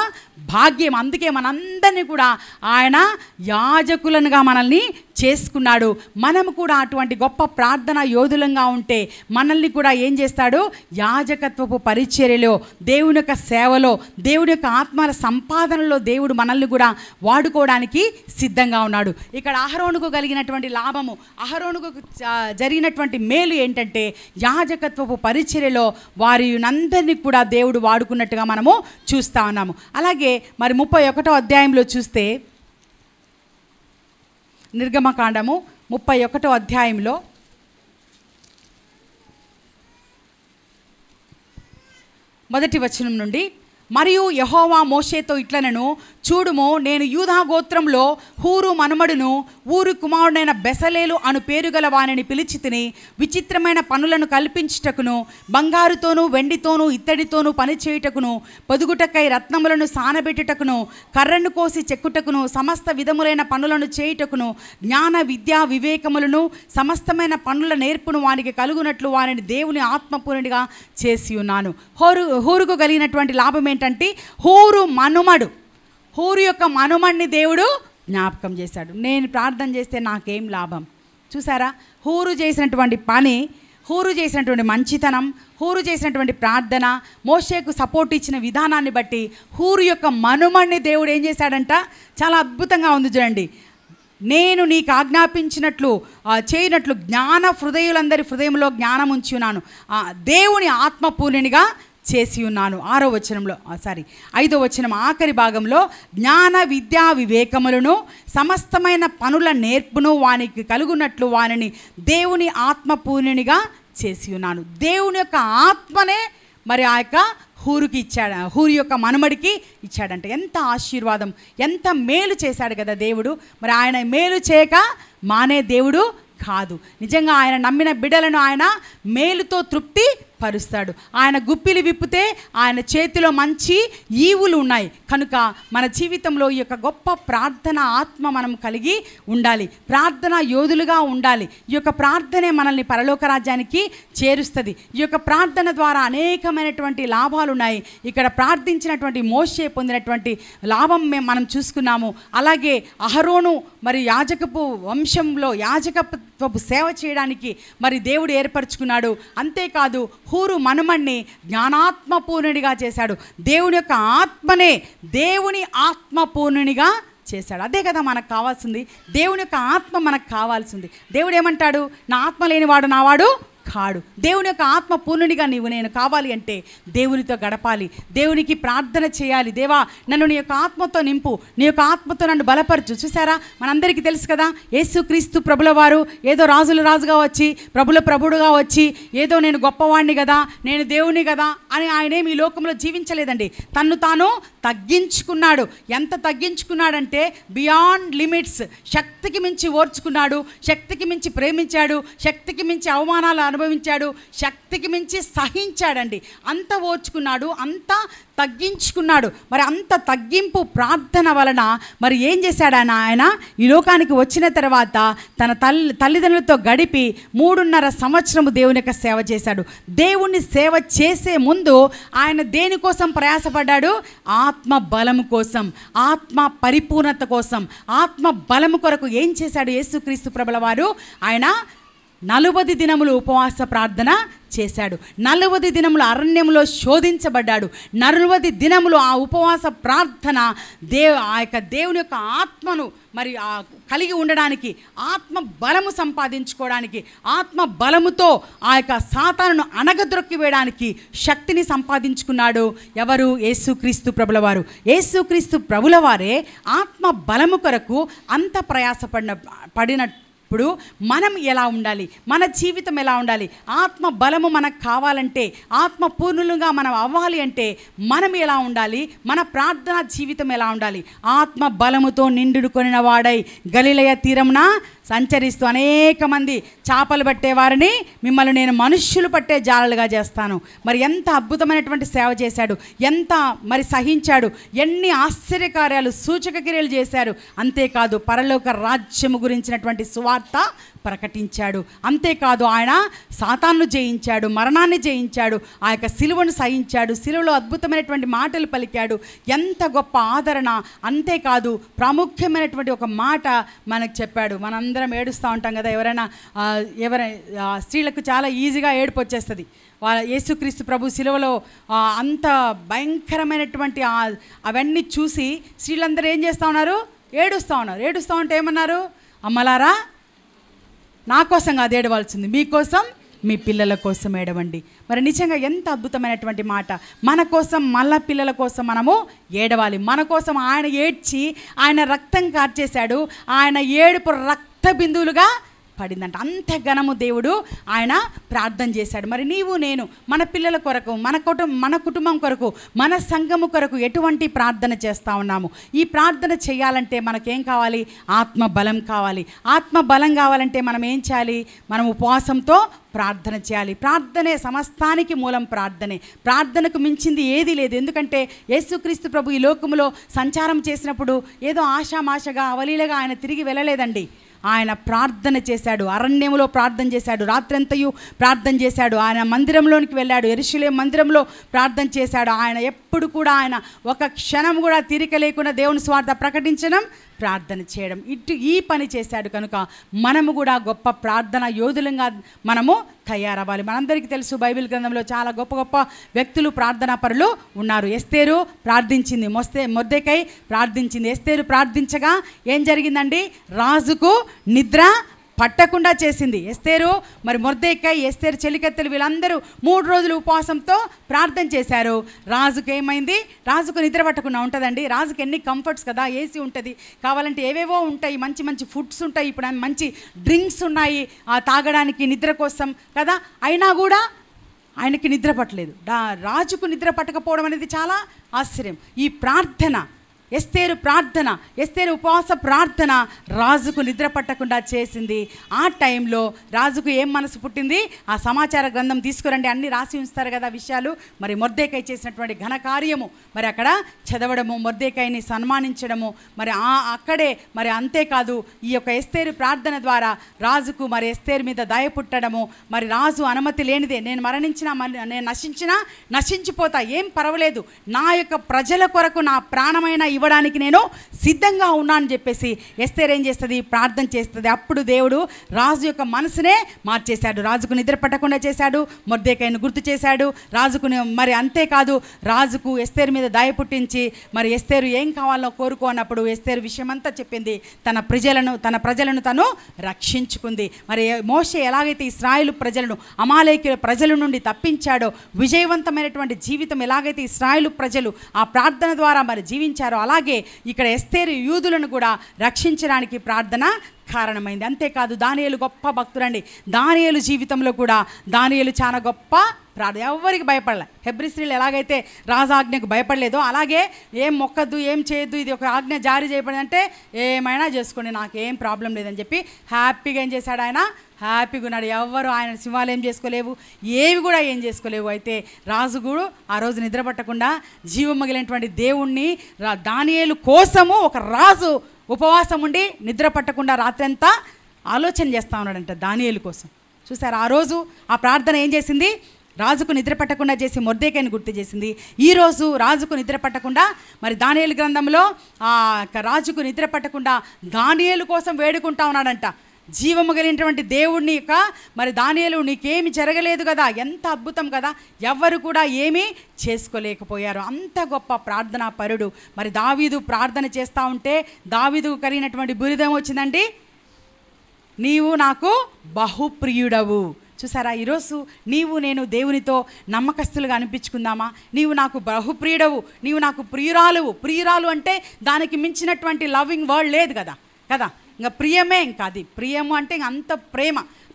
భాగ్యం. అందుకే మనందరినీ కూడా ఆయన యాజకులనుగా మనల్ని చేసుకున్నాడు. మనం కూడా అటువంటి గొప్ప ప్రార్థన యోధులంగా ఉంటే మనల్ని కూడా ఏం చేస్తాడు? యాజకత్వపు పరిచర్యలో, దేవుని యొక్క సేవలో, దేవుని యొక్క ఆత్మల సంపాదనలో దేవుడు మనల్ని కూడా వాడుకోవడానికి సిద్ధంగా ఉన్నాడు. ఇక్కడ అహరోనుకు కలిగినటువంటి లాభము, అహరోనుకు జరిగినటువంటి మేలు ఏంటంటే యాజకత్వపు పరిచర్యలో వారి అందరినీ కూడా దేవుడు వాడుకున్నట్టుగా మనము చూస్తూ ఉన్నాము. అలాగే మరి 31వ అధ్యాయంలో చూస్తే, నిర్గమకాండము 31వ అధ్యాయంలో 1వ వచనం నుండి, మరియు యెహోవా మోషేతో ఇట్లనెను, చూడుము, నేను యూదా గోత్రంలో హూరు మనుమడును ఊరు కుమారుడైన బెసలేలు అను పేరు గల వానిని పిలిచి తిని విచిత్రమైన పనులను కల్పించుటకును, బంగారుతోనూ వెండితోనూ ఇత్తడితోనూ పనిచేయుటకును, పొదుగుటకై రత్నములను సానబెట్టుటకును, కర్రను కోసి చెక్కుటకును, సమస్త విధములైన పనులను చేయుటకును, జ్ఞాన విద్యా వివేకములను సమస్తమైన పనుల నేర్పును వానికి కలుగునట్లు వారిని దేవుని ఆత్మపూర్ణుడిగా చేసి ఉన్నాను. హూరుకు కలిగినటువంటి లాభం ఏంటంటే, హూరు యొక్క మనుమడిని దేవుడు జ్ఞాపకం చేశాడు. నేను ప్రార్థన చేస్తే నాకేం లాభం? చూసారా, హూరు చేసినటువంటి పని, హూరు చేసినటువంటి మంచితనం, హూరు చేసినటువంటి ప్రార్థన, మోషేకు సపోర్ట్ ఇచ్చిన విధానాన్ని బట్టి హూరు యొక్క మనుమడిని దేవుడు ఏం చేశాడంట? చాలా అద్భుతంగా ఉంది చూడండి. నేను నీకు ఆజ్ఞాపించినట్లు చేయనట్లు జ్ఞాన హృదయులందరి హృదయంలో జ్ఞానం ఉంచి ఉన్నాను, దేవుని ఆత్మపూర్ణునిగా చేసి ఉన్నాను. 6వ వచనంలో 5వ వచనం ఆఖరి భాగంలో, జ్ఞాన విద్యా వివేకములను సమస్తమైన పనుల నేర్పును వానికి కలుగునట్లు వానిని దేవుని ఆత్మపూర్ణునిగా చేసి ఉన్నాను. దేవుని యొక్క ఆత్మనే మరి ఆ యొక్క హూరుకి ఇచ్చాడు, హూరు యొక్క మనుమడికి ఇచ్చాడంట. ఎంత ఆశీర్వాదం, ఎంత మేలు చేశాడు కదా దేవుడు. మరి ఆయన మేలు చేయక మానే దేవుడు కాదు. నిజంగా ఆయన నమ్మిన బిడ్డలను ఆయన మేలుతో తృప్తి పరుస్తాడు. ఆయన గుప్పిలి విప్పితే ఆయన చేతిలో మంచి ఈవులు ఉన్నాయి. కనుక మన జీవితంలో ఈ యొక్క గొప్ప ప్రార్థన ఆత్మ మనం కలిగి ఉండాలి, ప్రార్థన యోధులుగా ఉండాలి. ఈ యొక్క ప్రార్థనే మనల్ని పరలోక రాజ్యానికి చేరుస్తుంది. ఈ యొక్క ప్రార్థన ద్వారా అనేకమైనటువంటి లాభాలు ఉన్నాయి. ఇక్కడ ప్రార్థించినటువంటి మోషే పొందినటువంటి లాభం మనం చూసుకున్నాము. అలాగే అహరోను మరి యాజకపు వంశంలో యాజకత్వపు సేవ చేయడానికి మరి దేవుడు ఏర్పరచుకున్నాడు. అంతేకాదు హూరు మనుమణ్ణి జ్ఞానాత్మపూర్ణుడిగా చేశాడు. దేవుని యొక్క ఆత్మనే దేవుని ఆత్మపూర్ణునిగా చేశాడు. అదే కదా మనకు కావాల్సింది, దేవుని యొక్క ఆత్మ మనకు కావాల్సింది. దేవుడు ఏమంటాడు? నా ఆత్మ లేనివాడు నావాడు కాడు. దేవుని యొక్క ఆత్మ పూర్ణునిగా నేను కావాలి అంటే దేవునితో గడపాలి, దేవునికి ప్రార్థన చేయాలి. దేవా, నన్ను నీ యొక్క ఆత్మతో నింపు, నీ యొక్క ఆత్మతో నన్ను బలపరచు. చూసారా, మనందరికీ తెలుసు కదా, యేసుక్రీస్తు ప్రభుల వారు ఏదో రాజుగా వచ్చి ప్రభుడుగా వచ్చి ఏదో నేను గొప్పవాడిని కదా, నేను దేవుని కదా అని ఆయనేమి ఈ లోకంలో జీవించలేదండి. తన్ను తాను తగ్గించుకున్నాడు. ఎంత తగ్గించుకున్నాడంటే బియాండ్ లిమిట్స్, శక్తికి మించి ఓర్చుకున్నాడు, శక్తికి మించి ప్రేమించాడు, శక్తికి మించి అవమానాలు అనుభవించాడు, శక్తికి మించి సహించాడండి. అంత ఓర్చుకున్నాడు, అంత తగ్గించుకున్నాడు. మరి అంత తగ్గింపు ప్రార్థన వలన మరి ఏం చేశాడు ఆయన ఈ లోకానికి వచ్చిన తర్వాత తన తల్లిదండ్రులతో గడిపి 3.5 సంవత్సరము దేవుని యొక్క సేవ చేశాడు. దేవుణ్ణి సేవ చేసే ముందు ఆయన దేనికోసం ప్రయాసపడ్డాడు? ఆత్మ బలము కోసం, ఆత్మ పరిపూర్ణత కోసం, ఆత్మ బలము కొరకు ఏం చేశాడు యేసుక్రీస్తు ప్రభుల వారు? ఆయన 40 దినములు ఉపవాస ప్రార్థన చేశాడు. 40 దినములు అరణ్యంలో శోధించబడ్డాడు. 40 దినములు ఆ ఉపవాస ప్రార్థన ఆ యొక్క దేవుని యొక్క ఆత్మను మరి కలిగి ఉండడానికి, ఆత్మ బలము సంపాదించుకోవడానికి, ఆత్మ బలముతో ఆ యొక్క సాతానును అణగద్రొక్కి వేయడానికి శక్తిని సంపాదించుకున్నాడు. ఎవరు? యేసుక్రీస్తు ప్రభుల వారు. యేసుక్రీస్తు ప్రభుల వారే ఆత్మ బలము కొరకు అంత పడినప్పుడు మనం ఎలా ఉండాలి? మన జీవితం ఎలా ఉండాలి? ఆత్మ బలము మనకు కావాలంటే, ఆత్మ పూర్ణులుగా మనం అవ్వాలి అంటే మనం ఎలా ఉండాలి? మన ప్రార్థనా జీవితం ఎలా ఉండాలి? ఆత్మ బలముతో నిండుకొనిన వాడై గలిలయ తీరమున సంచరిస్తూ అనేక మంది చేపలు పట్టేవారిని మిమ్మల్ని నేను మనుష్యులు పట్టే జాలలుగా చేస్తాను. మరి ఎంత అద్భుతమైనటువంటి సేవ చేశాడు, ఎంత మరి సహించాడు, ఎన్ని ఆశ్చర్యకార్యాలు సూచక క్రియలు చేశారు. అంతేకాదు పరలోక రాజ్యము గురించినటువంటి సువార్త ప్రకటించాడు. అంతేకాదు ఆయన సాతాను జయించాడు, మరణాన్ని జయించాడు, ఆ యొక్క సిలువను సహించాడు, సిలువలో అద్భుతమైనటువంటి మాటలు పలికాడు. ఎంత గొప్ప ఆదరణ! అంతేకాదు ప్రాముఖ్యమైనటువంటి ఒక మాట మనకు చెప్పాడు. మనందరం ఏడుస్తూ ఉంటాం కదా, ఎవరైనా స్త్రీలకు చాలా ఈజీగా ఏడుపు వచ్చేస్తుంది. యేసుక్రీస్తు ప్రభు సిలువలో అంత భయంకరమైనటువంటి అవన్నీ చూసి స్త్రీలందరూ ఏం చేస్తూ ఉన్నారు? ఏడుస్తూ ఉన్నారు. ఏడుస్తూ ఉంటే ఏమన్నారు? అమ్మలారా, నా కోసం కాదు ఏడవలసింది, మీకోసం, మీ పిల్లల కోసం ఏడవండి. మరి నిజంగా ఎంత అద్భుతమైనటువంటి మాట! మన కోసం, మళ్ళా పిల్లల కోసం మనము ఏడవాలి. మన కోసం ఆయన ఏడ్చి ఆయన రక్తం కార్చేశాడు. ఆయన ఏడుపు రక్త బిందువులుగా పడిందంట. అంత ఘనము దేవుడు ఆయన ప్రార్థన చేశాడు. మరి నీవు నేను మన పిల్లల కొరకు, మన కుటుంబం కొరకు, మన సంఘము కొరకు ఎటువంటి ప్రార్థన చేస్తూ ఉన్నాము? ఈ ప్రార్థన చేయాలంటే మనకేం కావాలి? ఆత్మ బలం కావాలి. ఆత్మ బలం కావాలంటే మనం ఏం చేయాలి? మనం ఉపవాసంతో ప్రార్థన చేయాలి. ప్రార్థనే సమస్తానికి మూలం. ప్రార్థనకు మించింది ఏదీ లేదు. ఎందుకంటే యేసుక్రీస్తు ప్రభు ఈ లోకములో సంచారం చేసినప్పుడు ఏదో ఆషామాషగా అవలీలగా ఆయన తిరిగి వెళ్ళలేదండి. ఆయన ప్రార్థన చేశాడు, అరణ్యములో ప్రార్థన చేశాడు, రాత్రంతయు ప్రార్థన చేశాడు. ఆయన మందిరంలోనికి వెళ్ళాడు, యెరూషలేము మందిరంలో ప్రార్థన చేశాడు. ఆయన ఎప్పుడు కూడా ఆయన ఒక క్షణం కూడా తీరిక లేకుండా దేవుని స్వార్థ ప్రకటించడం, ప్రార్థన చేయడం, ఈ పని చేశాడు. కనుక మనము కూడా గొప్ప ప్రార్థన యోధులంగా మనము తయారవ్వాలి. మనందరికీ తెలుసు బైబిల్ గ్రంథంలో చాలా గొప్ప గొప్ప వ్యక్తులు, ప్రార్థనా పరులు ఉన్నారు. ఎస్తేరు ప్రార్థించింది, మొర్దెకై ప్రార్థించింది. ఎస్తేరు ప్రార్థించగా ఏం జరిగిందండి? రాజుకు నిద్ర పట్టకుండా చేసింది ఎస్తేరు. మరి మొర్దెకై, ఎస్తేరు చెలికత్తెలు వీళ్ళందరూ 3 రోజులు ఉపవాసంతో ప్రార్థన చేశారు. రాజుకు ఏమైంది? రాజుకు నిద్ర పట్టకుండా ఉంటుందండి. రాజుకు ఎన్ని కంఫర్ట్స్ కదా, ఏసీ ఉంటుంది, కావాలంటే ఏవేవో ఉంటాయి, మంచి మంచి ఫుడ్స్ ఉంటాయి, ఇప్పుడు మంచి డ్రింక్స్ ఉన్నాయి తాగడానికి నిద్ర కోసం కదా. అయినా కూడా ఆయనకి నిద్ర పట్టలేదు. రాజుకు నిద్ర పట్టకపోవడం అనేది చాలా ఆశ్చర్యం. ఈ ప్రార్థన, ఎస్తేరు ప్రార్థన, ఎస్తేరు ఉపవాస ప్రార్థన రాజుకు నిద్ర పట్టకుండా చేసింది. ఆ టైంలో రాజుకు ఏం మనసు పుట్టింది? ఆ సమాచార గ్రంథం తీసుకురండి, అన్ని రాసి ఉంచుతారు కదా విషయాలు. మరి మొర్దెకై చేసినటువంటి ఘనకార్యము మరి అక్కడ చదవడము, మొర్దెకైని సన్మానించడము, మరి అక్కడే మరి అంతేకాదు ఈ యొక్క ఎస్తేరు ప్రార్థన ద్వారా రాజుకు మరి ఎస్తేరు మీద దయ పుట్టడము. మరి రాజు అనుమతి లేనిదే, నేను మరణించినా, నేను నశించినా నశించిపోతా, ఏం పర్వాలేదు, నా యొక్క ప్రజల కొరకు నా ప్రాణమైన ఇవ్వడానికి నేను సిద్ధంగా ఉన్నాను చెప్పేసి ఎస్తేరు ఏం చేస్తుంది? ప్రార్థన చేస్తుంది. అప్పుడు దేవుడు రాజు యొక్క మనసునే మార్చేశాడు. రాజుకు నిద్ర పట్టకుండా చేశాడు, మొర్దెకైను గుర్తు చేశాడు రాజుకుని. మరి అంతేకాదు రాజుకు ఎస్తేరు మీద దయ పుట్టించి మరి ఎస్తేరు ఏం కావాలో కోరుకోనప్పుడు ఎస్తేరు విషయమంతా చెప్పింది. తన ప్రజలను తను రక్షించుకుంది. మరి మోషే ఎలాగైతే ఇశ్రాయేలు ప్రజలను అమాలేకీయుల ప్రజల నుండి తప్పించాడో, విజయవంతమైనటువంటి జీవితం ఎలాగైతే ఇశ్రాయేలు ప్రజలు ఆ ప్రార్థన ద్వారా మరి జీవించారో, అలాగే ఇక్కడ ఎస్తేరు యూదులను కూడా రక్షించడానికి ప్రార్థన కారణమైంది. అంతేకాదు దానియేలు గొప్ప భక్తుడండి. దానియేలు జీవితంలో కూడా దానియేలు చాలా గొప్ప ఎవరికి భయపడలే. హెబ్రీ స్త్రీలు ఎలాగైతే రాజాజ్ఞకు భయపడలేదో అలాగే ఏం మొక్కద్దు, ఏం చేయొద్దు, ఇది ఒక ఆజ్ఞ జారీ చేయబడింది అంటే ఏమైనా చేసుకోండి, నాకేం ప్రాబ్లం లేదని చెప్పి హ్యాపీగా ఏం చేశాడు ఆయన, హ్యాపీగా ఉన్నాడు. ఎవరు ఆయన సింహాలు ఏం చేసుకోలేవు, ఏవి కూడా ఏం చేసుకోలేవు. అయితే రాజు కూడా ఆ రోజు నిద్రపట్టకుండా జీవమగిలినటువంటి దేవుణ్ణి దానియేలు కోసము ఒక రాజు ఉపవాసం ఉండి నిద్ర పట్టకుండా రాత్రంతా ఆలోచన చేస్తూ ఉన్నాడంట దానియేలు కోసం. చూసారు, ఆ రోజు ఆ ప్రార్థన ఏం చేసింది, రాజుకు నిద్ర పట్టకుండా చేసి మొర్దెకైని గుర్తు చేసింది. ఈరోజు రాజుకు నిద్ర పట్టకుండా మరి దానియేలు గ్రంథంలో రాజుకు నిద్ర పట్టకుండా దానియేలు కోసం వేడుకుంటా ఉన్నాడంట. జీవము కలిగినటువంటి దేవుడిని యొక్క మరి దానియేలు నీకేమి జరగలేదు కదా, ఎంత అద్భుతం కదా, ఎవ్వరు కూడా ఏమీ చేసుకోలేకపోయారు. అంత గొప్ప ప్రార్థనా పరుడు. మరి దావీదు ప్రార్థన చేస్తూ ఉంటే దావీదుకు కలిగినటువంటి బిరుదం వచ్చిందండి, నీవు నాకు బహుప్రియుడవు. చూసారా, ఈరోజు నీవు నేను దేవునితో నమ్మకస్తులుగా అనిపించుకుందామా? నీవు నాకు బహుప్రియుడవు, నీవు నాకు ప్రియురాలు అంటే దానికి మించినటువంటి లవింగ్ వర్డ్ లేదు కదా కదా. ఇంకా ప్రియమే, ఇంకా అది ప్రియము అంటే ఇంక అంత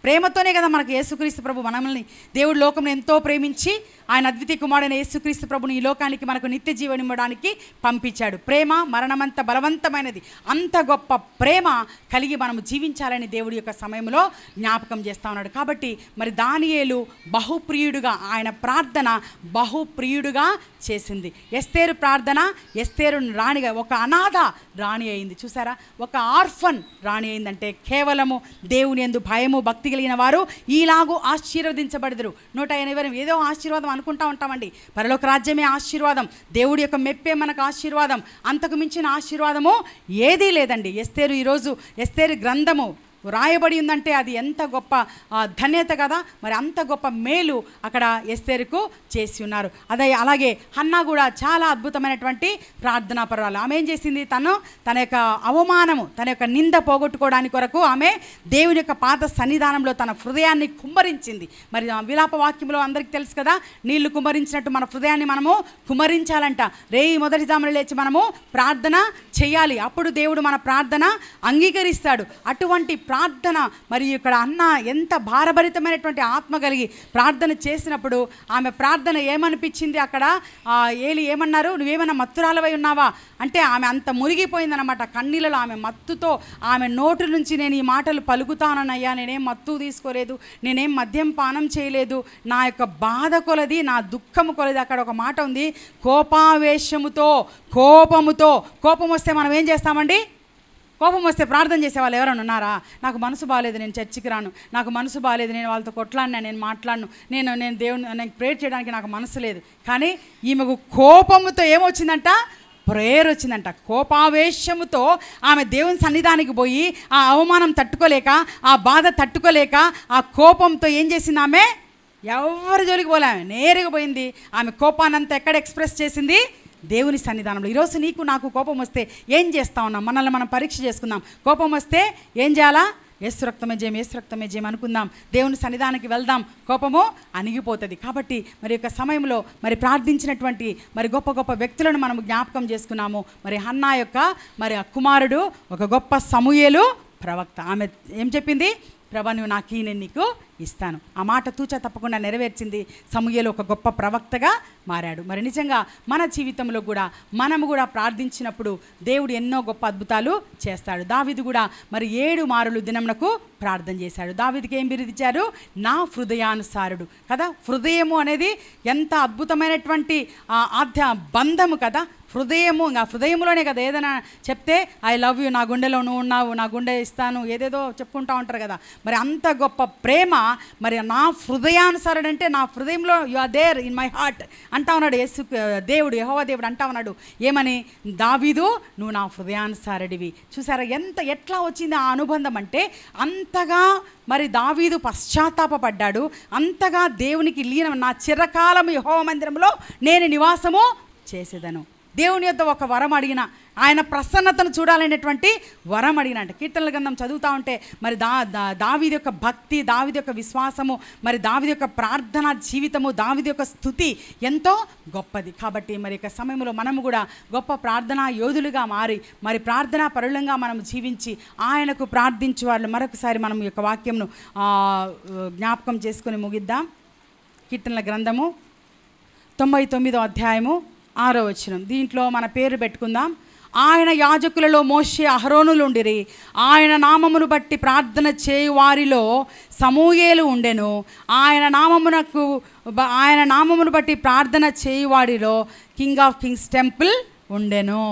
ప్రేమతోనే కదా మనకు యేసుక్రీస్తు ప్రభు మనల్ని దేవుడు లోకంలో ఎంతో ప్రేమించి ఆయన అద్వితీయ కుమారుడైన యేసుక్రీస్తు ప్రభుని ఈ లోకానికి మనకు నిత్య జీవనం ఇవ్వడానికి పంపించాడు. ప్రేమ మరణమంత బలవంతమైనది. అంత గొప్ప ప్రేమ కలిగి మనము జీవించాలని దేవుడి యొక్క సమయంలో జ్ఞాపకం చేస్తూ ఉన్నాడు. కాబట్టి మరి దానియేలు బహుప్రియుడుగా, ఆయన ప్రార్థన బహుప్రియుడుగా చేసింది. ఎస్తేరు ప్రార్థన, ఎస్తేరు రాణిగా, ఒక అనాథ రాణి అయింది. చూసారా, ఒక ఆర్ఫన్ రాణి అయిందంటే కేవలము దేవుని యందు భయము భక్తి కలిగిన వారు ఈలాగూ ఆశీర్వదించబడదురు. 180 ఏదో ఆశీర్వాదం అనుకుంటా ఉంటామండి. పరలోక రాజ్యమే ఆశీర్వాదం, దేవుడి యొక్క మెప్పే మనకు ఆశీర్వాదం, అంతకు మించిన ఆశీర్వాదము ఏదీ లేదండి. ఈరోజు ఎస్తేరు గ్రంథము రాయబడి ఉందంటే అది ఎంత గొప్ప ధన్యత కదా. మరి అంత గొప్ప మేలు అక్కడ ఎస్తేరుకు చేసి ఉన్నారు. అలాగే హన్నా కూడా చాలా అద్భుతమైనటువంటి ప్రార్థనా పర్వాలు. ఆమె ఏం చేసింది, తన యొక్క అవమానము, తన యొక్క నింద పోగొట్టుకోవడానికి కొరకు ఆమె దేవుని యొక్క పాత సన్నిధానంలో తన హృదయాన్ని కుమ్మరించింది. మరి విలాప వాక్యంలో అందరికీ తెలుసు కదా, నీళ్లు కుమ్మరించినట్టు మన హృదయాన్ని మనము కుమ్మరించాలంట. రేయి మొదటి జామున లేచి మనము ప్రార్థన చేయాలి, అప్పుడు దేవుడు మన ప్రార్థన అంగీకరిస్తాడు. అటువంటి ప్రార్థన మరి ఇక్కడ అన్న ఎంత భారభరితమైనటువంటి ఆత్మ కలిగి ప్రార్థన చేసినప్పుడు ఆమె ప్రార్థన ఏమనిపించింది, అక్కడ ఏలి ఏమన్నారు, నువ్వేమైనా మత్తురాలవై ఉన్నావా అంటే ఆమె అంత మునిగిపోయిందనమాట. కన్నీళ్ళలో ఆమె మత్తుతో ఆమె నోటి నుంచి నేను ఈ మాటలు పలుకుతానన్నయ్యా, నేనేం మత్తు తీసుకోలేదు, నేనేం మద్యం పానం చేయలేదు, నా యొక్క బాధ కొలది, నా దుఃఖము కొలది. అక్కడ ఒక మాట ఉంది, కోపావేశముతో, కోపం వస్తే మనం ఏం చేస్తామండి, కోపం వస్తే ప్రార్థన చేసే వాళ్ళు ఎవరైనా ఉన్నారా? నాకు మనసు బాగాలేదు, నేను చర్చికి రాను, నాకు మనసు బాగాలేదు, నేను వాళ్ళతో కొట్లాడినా, నేను మాట్లాడను, నేను దేవుని ప్రేయర్ చేయడానికి నాకు మనసు లేదు. కానీ ఈమెకు కోపముతో ఏమొచ్చిందంట, ప్రేయర్ వచ్చిందంట. కోపావేశముతో ఆమె దేవుని సన్నిధానికి పోయి ఆ అవమానం తట్టుకోలేక, ఆ బాధ తట్టుకోలేక, ఆ కోపంతో ఏం చేసింది, ఆమె ఎవరి జోలికి పోలే, ఆమె నేరుగా పోయింది. ఆమె కోపానంతా ఎక్కడ ఎక్స్ప్రెస్ చేసింది, దేవుని సన్నిధానంలో. ఈరోజు నీకు నాకు కోపం వస్తే ఏం చేస్తా ఉన్నాం, మనల్ని మనం పరీక్ష చేసుకుందాం. కోపం వస్తే ఏం చేయాలా, యేసు రక్తమే జయం అనుకుందాం, దేవుని సన్నిధానానికి వెళ్దాం, కోపము అణిగిపోతుంది. కాబట్టి మరి యొక్క సమయంలో మరి ప్రార్థించినటువంటి మరి గొప్ప గొప్ప వ్యక్తులను మనం జ్ఞాపకం చేసుకున్నాము. మరి హన్నా యొక్క మరి కుమారుడు ఒక గొప్ప సమూయేలు ప్రవక్త. ఆమె ఏం చెప్పింది, ప్రభా నువ్వు నాకు నేను నీకు ఇస్తాను. ఆ మాట తూచా తప్పకుండా నెరవేర్చింది. సమూయేలు ఒక గొప్ప ప్రవక్తగా మారాడు. మరి నిజంగా మన జీవితంలో కూడా మనము కూడా ప్రార్థించినప్పుడు దేవుడు ఎన్నో గొప్ప అద్భుతాలు చేస్తాడు. దావీదు కూడా మరి 7 మారులు దినమునకు ప్రార్థన చేశాడు. దావీదుకి ఏం బిరుదిచ్చారు, నా హృదయానుసారుడు కదా. హృదయము అనేది ఎంత అద్భుతమైనటువంటి ఆధ్య బంధము కదా. హృదయము, ఇంకా హృదయంలోనే కదా ఏదైనా చెప్తే ఐ లవ్ యూ, నా గుండెలో నువ్వు ఉన్నావు, నా గుండె ఇస్తాను, ఏదేదో చెప్పుకుంటూ ఉంటారు కదా. మరి అంత గొప్ప ప్రేమ మరి నా హృదయానుసారుడు అంటే నా హృదయంలో you are there in my heart అంటా ఉన్నాడు దేవుడు, యెహోవా దేవుడు అంటా ఉన్నాడు. ఏమని, దావీదు నువ్వు నా హృదయానుసారుడివి. చూసారా ఎట్లా వచ్చింది ఆ అనుబంధం అంటే, అంతగా మరి దావీదు పశ్చాత్తాపడ్డాడు, అంతగా దేవునికి లీనం. నా చిరకాలం యెహోవా మందిరంలో నేను నివాసము చేసేదను. దేవుని యొద్ద ఒక వరం అడిగిన, ఆయన ప్రసన్నతను చూడాలనేటువంటి వరం అడిగిన. అంటే కీర్తనల గ్రంథం చదువుతూ ఉంటే మరి దావీదు యొక్క భక్తి, దావీదు యొక్క విశ్వాసము, మరి దావీదు యొక్క ప్రార్థనా జీవితము, దావీదు యొక్క స్తుతి ఎంతో గొప్పది. కాబట్టి మరి యొక్క సమయంలో మనము కూడా గొప్ప ప్రార్థనా యోధులుగా మారి మరి ప్రార్థనా పరులంగా మనం జీవించి ఆయనకు ప్రార్థించే వాళ్ళు. మరొకసారి మనం ఈ యొక్క వాక్యంను జ్ఞాపకం చేసుకొని ముగిద్దాం. కీర్తనల గ్రంథము 99వ అధ్యాయము 6వ వచనం. దీంట్లో మన పేరు పెట్టుకుందాం. ఆయన యాజకులలో మోషే అహరోనులుండిరి. ఆయన నామమును బట్టి ప్రార్థన చేయు వారిలో సమూయేలు ఉండెను. ఆయన నామమును బట్టి ప్రార్థన చేయు వారిలో కింగ్ ఆఫ్ కింగ్స్ టెంపుల్ ఉండెను.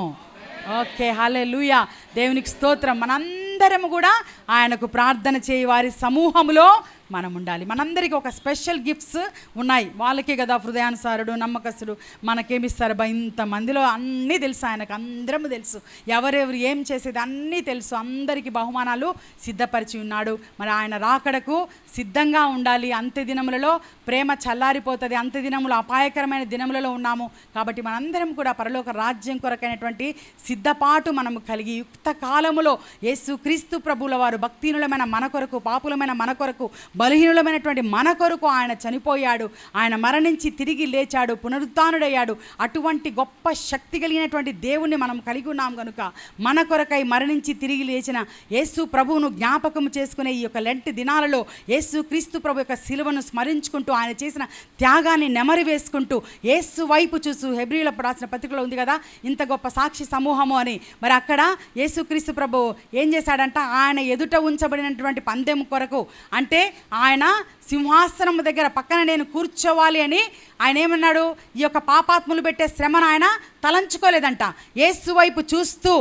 ఓకే, హల్లెలూయా, దేవునికి స్తోత్రం. మనందరము కూడా ఆయనకు ప్రార్థన చేయి వారి సమూహంలో మనం ఉండాలి. మనందరికీ ఒక స్పెషల్ గిఫ్ట్స్ ఉన్నాయి. వాళ్ళకే కదా హృదయానుసారుడు, నమ్మకస్తుడు. మనకేమిస్తారు బా? ఇంతమందిలో అన్నీ తెలుసు ఆయనకు, అందరము తెలుసు. ఎవరెవరు ఏం చేసేది అన్నీ తెలుసు. అందరికీ బహుమానాలు సిద్ధపరిచి ఉన్నాడు. మరి ఆయన రాకడకు సిద్ధంగా ఉండాలి. అంత్య దినములలో ప్రేమ చల్లారిపోతుంది. అంత్య దినములు అపాయకరమైన దినములలో ఉన్నాము. కాబట్టి మనందరం కూడా పరలోక రాజ్యం కొరకైనటువంటి సిద్ధపాటు మనము కలిగి యుక్త కాలములో యేసుక్రీస్తు ప్రభువుల వారు భక్తిహీనులమైన మన కొరకు, పాపులమైన మన కొరకు, బలహీనులమైనటువంటి మన కొరకు ఆయన చనిపోయాడు. ఆయన మరణించి తిరిగి లేచాడు, పునరుత్థానుడయ్యాడు. అటువంటి గొప్ప శక్తి కలిగినటువంటి దేవుణ్ణి మనం కలిగి ఉన్నాం కనుక మన కొరకై మరణించి తిరిగి లేచిన యేసు ప్రభువును జ్ఞాపకం చేసుకునే ఈ యొక్క లెంట్ దినాలలో యేసు క్రీస్తు ప్రభు యొక్క శిలువను స్మరించుకుంటూ ఆయన చేసిన త్యాగాన్ని నెమరి వేసుకుంటూ యేసు వైపు చూస్తూ, హెబ్రీయులకు రాసిన పత్రికలో ఉంది కదా ఇంత గొప్ప సాక్షి సమూహము అని. మరి అక్కడ యేసు క్రీస్తు ప్రభు ఏం చేశాడంట? ఆయన ఎదుట ఉంచబడినటువంటి పందెం కొరకు, అంటే ఆయన సింహాసనం దగ్గర పక్కన నేను కూర్చోవాలి అని ఆయన ఏమన్నాడు? ఈ యొక్క పాపాత్ములు పెట్టే శ్రమను ఆయన తలంచుకోలేదంట. యేసు వైపు చూస్తూ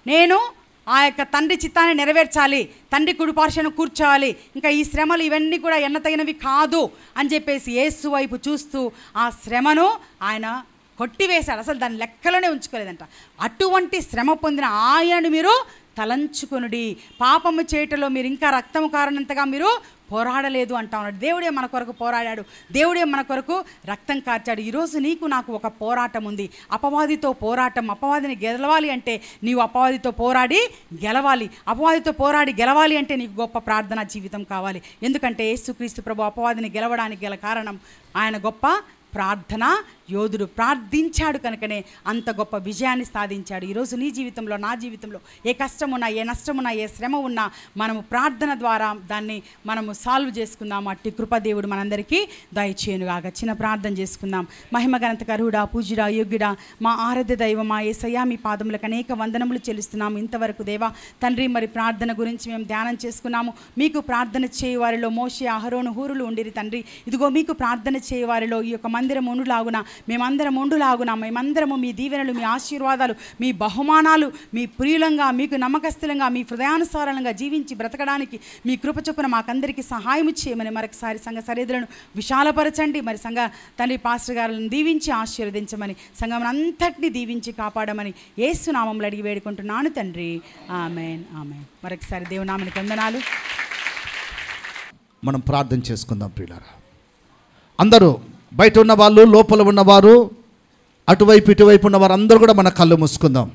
నేను ఆ యొక్క తండ్రి చిత్తాన్ని నెరవేర్చాలి, తండ్రి కుడిపార్శ్వను కూర్చోవాలి, ఇంకా ఈ శ్రమలు ఇవన్నీ కూడా ఎన్నతగినవి కాదు అని చెప్పేసి యేసు వైపు చూస్తూ ఆ శ్రమను ఆయన కొట్టివేశాడు. అసలు దాని లెక్కలోనే ఉంచుకోలేదంట. అటువంటి శ్రమ పొందిన ఆయనను మీరు తలంచుకొనుడి. పాపము చేయటంలో మీరు ఇంకా రక్తము కారణంతగా మీరు పోరాడలేదు అంటా ఉన్నాడు. దేవుడే మన కొరకు పోరాడాడు, దేవుడే మన కొరకు రక్తం కార్చాడు. ఈరోజు నీకు నాకు ఒక పోరాటం ఉంది, అపవాదితో పోరాటం. అపవాదిని గెలవాలి అంటే నీవు అపవాదితో పోరాడి గెలవాలి. అపవాదితో పోరాడి గెలవాలి అంటే నీకు గొప్ప ప్రార్థనా జీవితం కావాలి. ఎందుకంటే యేసుక్రీస్తు ప్రభు అపవాదిని గెలవడానికి గల కారణం ఆయన గొప్ప ప్రార్థనా యోధుడు. ప్రార్థించాడు కనుకనే అంత గొప్ప విజయాన్ని సాధించాడు. ఈరోజు నీ జీవితంలో, నా జీవితంలో ఏ కష్టం ఉన్నా, ఏ నష్టం ఉన్నా, ఏ శ్రమ ఉన్నా మనము ప్రార్థన ద్వారా దాన్ని మనము సాల్వ్ చేసుకుందాం. అట్టి కృపదేవుడు మనందరికీ దయచేయునుగాక. చిన్న ప్రార్థన చేసుకుందాం. మహిమ ఘనత కరుడా, పూజ్యుడా, యోగ్యుడా, మా ఆరాధ్య దైవమా యేసయ్యా, మీ పాదములకు అనేక వందనములు చెల్లిస్తున్నాము. ఇంతవరకు దేవా తండ్రి, మరి ప్రార్థన గురించి మేము ధ్యానం చేసుకున్నాము. మీకు ప్రార్థన చేయవారిలో మోషే, అహరోను, హూరులు ఉండిరి తండ్రి. ఇదిగో మీకు ప్రార్థన చేయవారిలో ఈ యొక్క మందిరం ఉండులాగున, మేమందరం ఉండులాగున, మేమందరము మీ దీవెనలు, మీ ఆశీర్వాదాలు, మీ బహుమానాలు, మీ ప్రియులంగా, మీకు నమ్మకస్తులంగా, మీ హృదయానుసారంగా జీవించి బ్రతకడానికి మీ కృప చొప్పున మాకందరికీ సహాయం చేయమని మరొకసారి సంఘ సరిహద్దులను విశాలపరచండి. మరి సంఘ తండ్రి పాస్టర్ గారులను దీవించి ఆశీర్వదించమని, సంఘం అంతటిని దీవించి కాపాడమని యేసు నామములో అడిగి వేడుకుంటున్నాను తండ్రి. ఆమేన్, ఆమేన్. మరొకసారి దేవునామానికి వందనాలు. మనం ప్రార్థన చేసుకుందాం ప్రియులారా. అందరూ బయట ఉన్నవాళ్ళు, లోపల ఉన్నవారు, అటువైపు ఇటువైపు ఉన్నవారు అందరూ కూడా మన కళ్ళు మూసుకుందాం.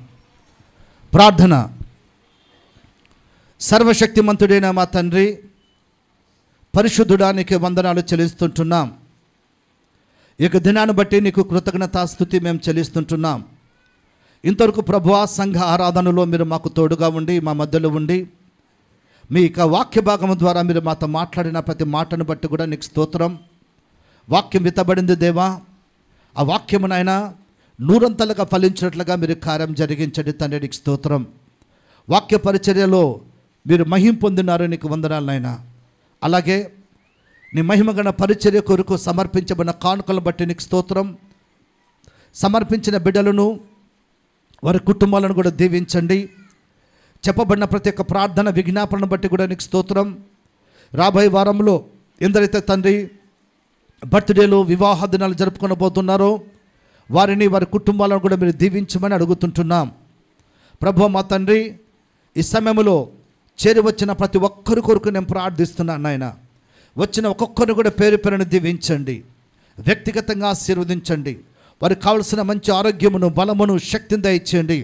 ప్రార్థన. సర్వశక్తిమంతుడైన మా తండ్రి, పరిశుద్ధుడా, నీకు వందనాలు చెల్లిస్తుంటున్నాం. ఈ యొక్క దినాన్ని బట్టి నీకు కృతజ్ఞతాస్తుతి మేము చెల్లిస్తుంటున్నాం. ఇంతవరకు ప్రభువా సంఘ ఆరాధనలో మీరు మాకు తోడుగా ఉండి, మా మధ్యలో ఉండి, మీ యొక్క వాక్య భాగం ద్వారా మీరు మాతో మాట్లాడిన ప్రతి మాటను బట్టి కూడా నీకు స్తోత్రం. వాక్యం విత్తబడింది దేవా, ఆ వాక్యమునైనా నూరంతలుగా ఫలించినట్లుగా మీరు కార్యం జరిగించండి తండ్రి, నీకు స్తోత్రం. వాక్య పరిచర్యలో మీరు మహిమ పొందినారు, నీకు వందనాలు నాయనా. అలాగే నీ మహిమగణ పరిచర్య కొరకు సమర్పించబడిన కానుకలను బట్టి నీకు స్తోత్రం. సమర్పించిన బిడ్డలను, వారి కుటుంబాలను కూడా దీవించండి. చెప్పబడిన ప్రతి ఒక్క ప్రార్థన విజ్ఞాపనను బట్టి కూడా నీకు స్తోత్రం. రాబోయే వారంలో ఎందరైతే తండ్రి బర్త్డేలు, వివాహ దినాలు జరుపుకొనబోతున్నారో వారిని, వారి కుటుంబాలను కూడా మీరు దీవించమని అడుగుతుంటున్నాం. ప్రభువా మా తండ్రి, ఈ సమయంలో చేరి వచ్చిన ప్రతి ఒక్కరి కొరకు నేను ప్రార్థిస్తున్నాను నాయన. వచ్చిన ఒక్కొక్కరిని కూడా పేరు పేరును దీవించండి, వ్యక్తిగతంగా ఆశీర్వదించండి. వారికి కావలసిన మంచి ఆరోగ్యమును, బలమును, శక్తిని దయచేయండి.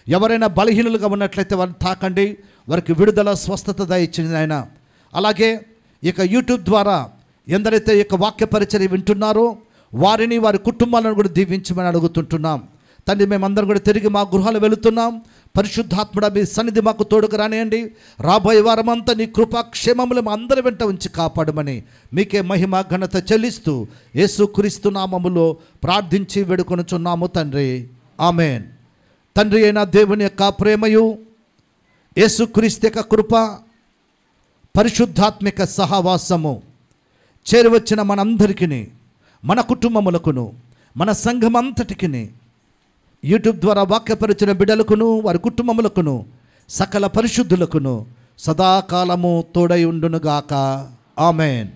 ఎవరైనా బలహీనులుగా ఉన్నట్లయితే వారిని తాకండి, వారికి విడుదల, స్వస్థత దయచేయండి నాయన. అలాగే ఇక యూట్యూబ్ ద్వారా ఎందరైతే ఈ యొక్క వాక్య పరిచర్య వింటున్నారో వారిని, వారి కుటుంబాలను కూడా దీవించమని అడుగుతుంటున్నాం. తండ్రి మేమందరం కూడా తిరిగి మా గృహాలు వెళుతున్నాం. పరిశుద్ధాత్ముడ మీ సన్నిధి మాకు తోడుకు రానియండి. రాబోయే వారమంతా నీ కృపాక్షేమములు మా అందరి వెంట ఉంచి కాపాడమని మీకే మహిమ ఘనత చెల్లిస్తూ యేసుక్రీస్తు నామములో ప్రార్థించి వేడుకొనుచున్నాము తండ్రి. ఆమేన్. తండ్రి అయిన దేవుని యొక్క ప్రేమయు, యేసుక్రీస్తు యొక్క కృప, పరిశుద్ధాత్మిక సహవాసము చేరువచ్చిన మనందరికీ, మన కుటుంబములకును, మన సంఘమంతటికి, యూట్యూబ్ ద్వారా వాక్యపరిచిన బిడ్డలకును, వారి కుటుంబములకును, సకల పరిశుద్ధులకును సదాకాలము తోడై ఉండునుగాక. ఆమేన్.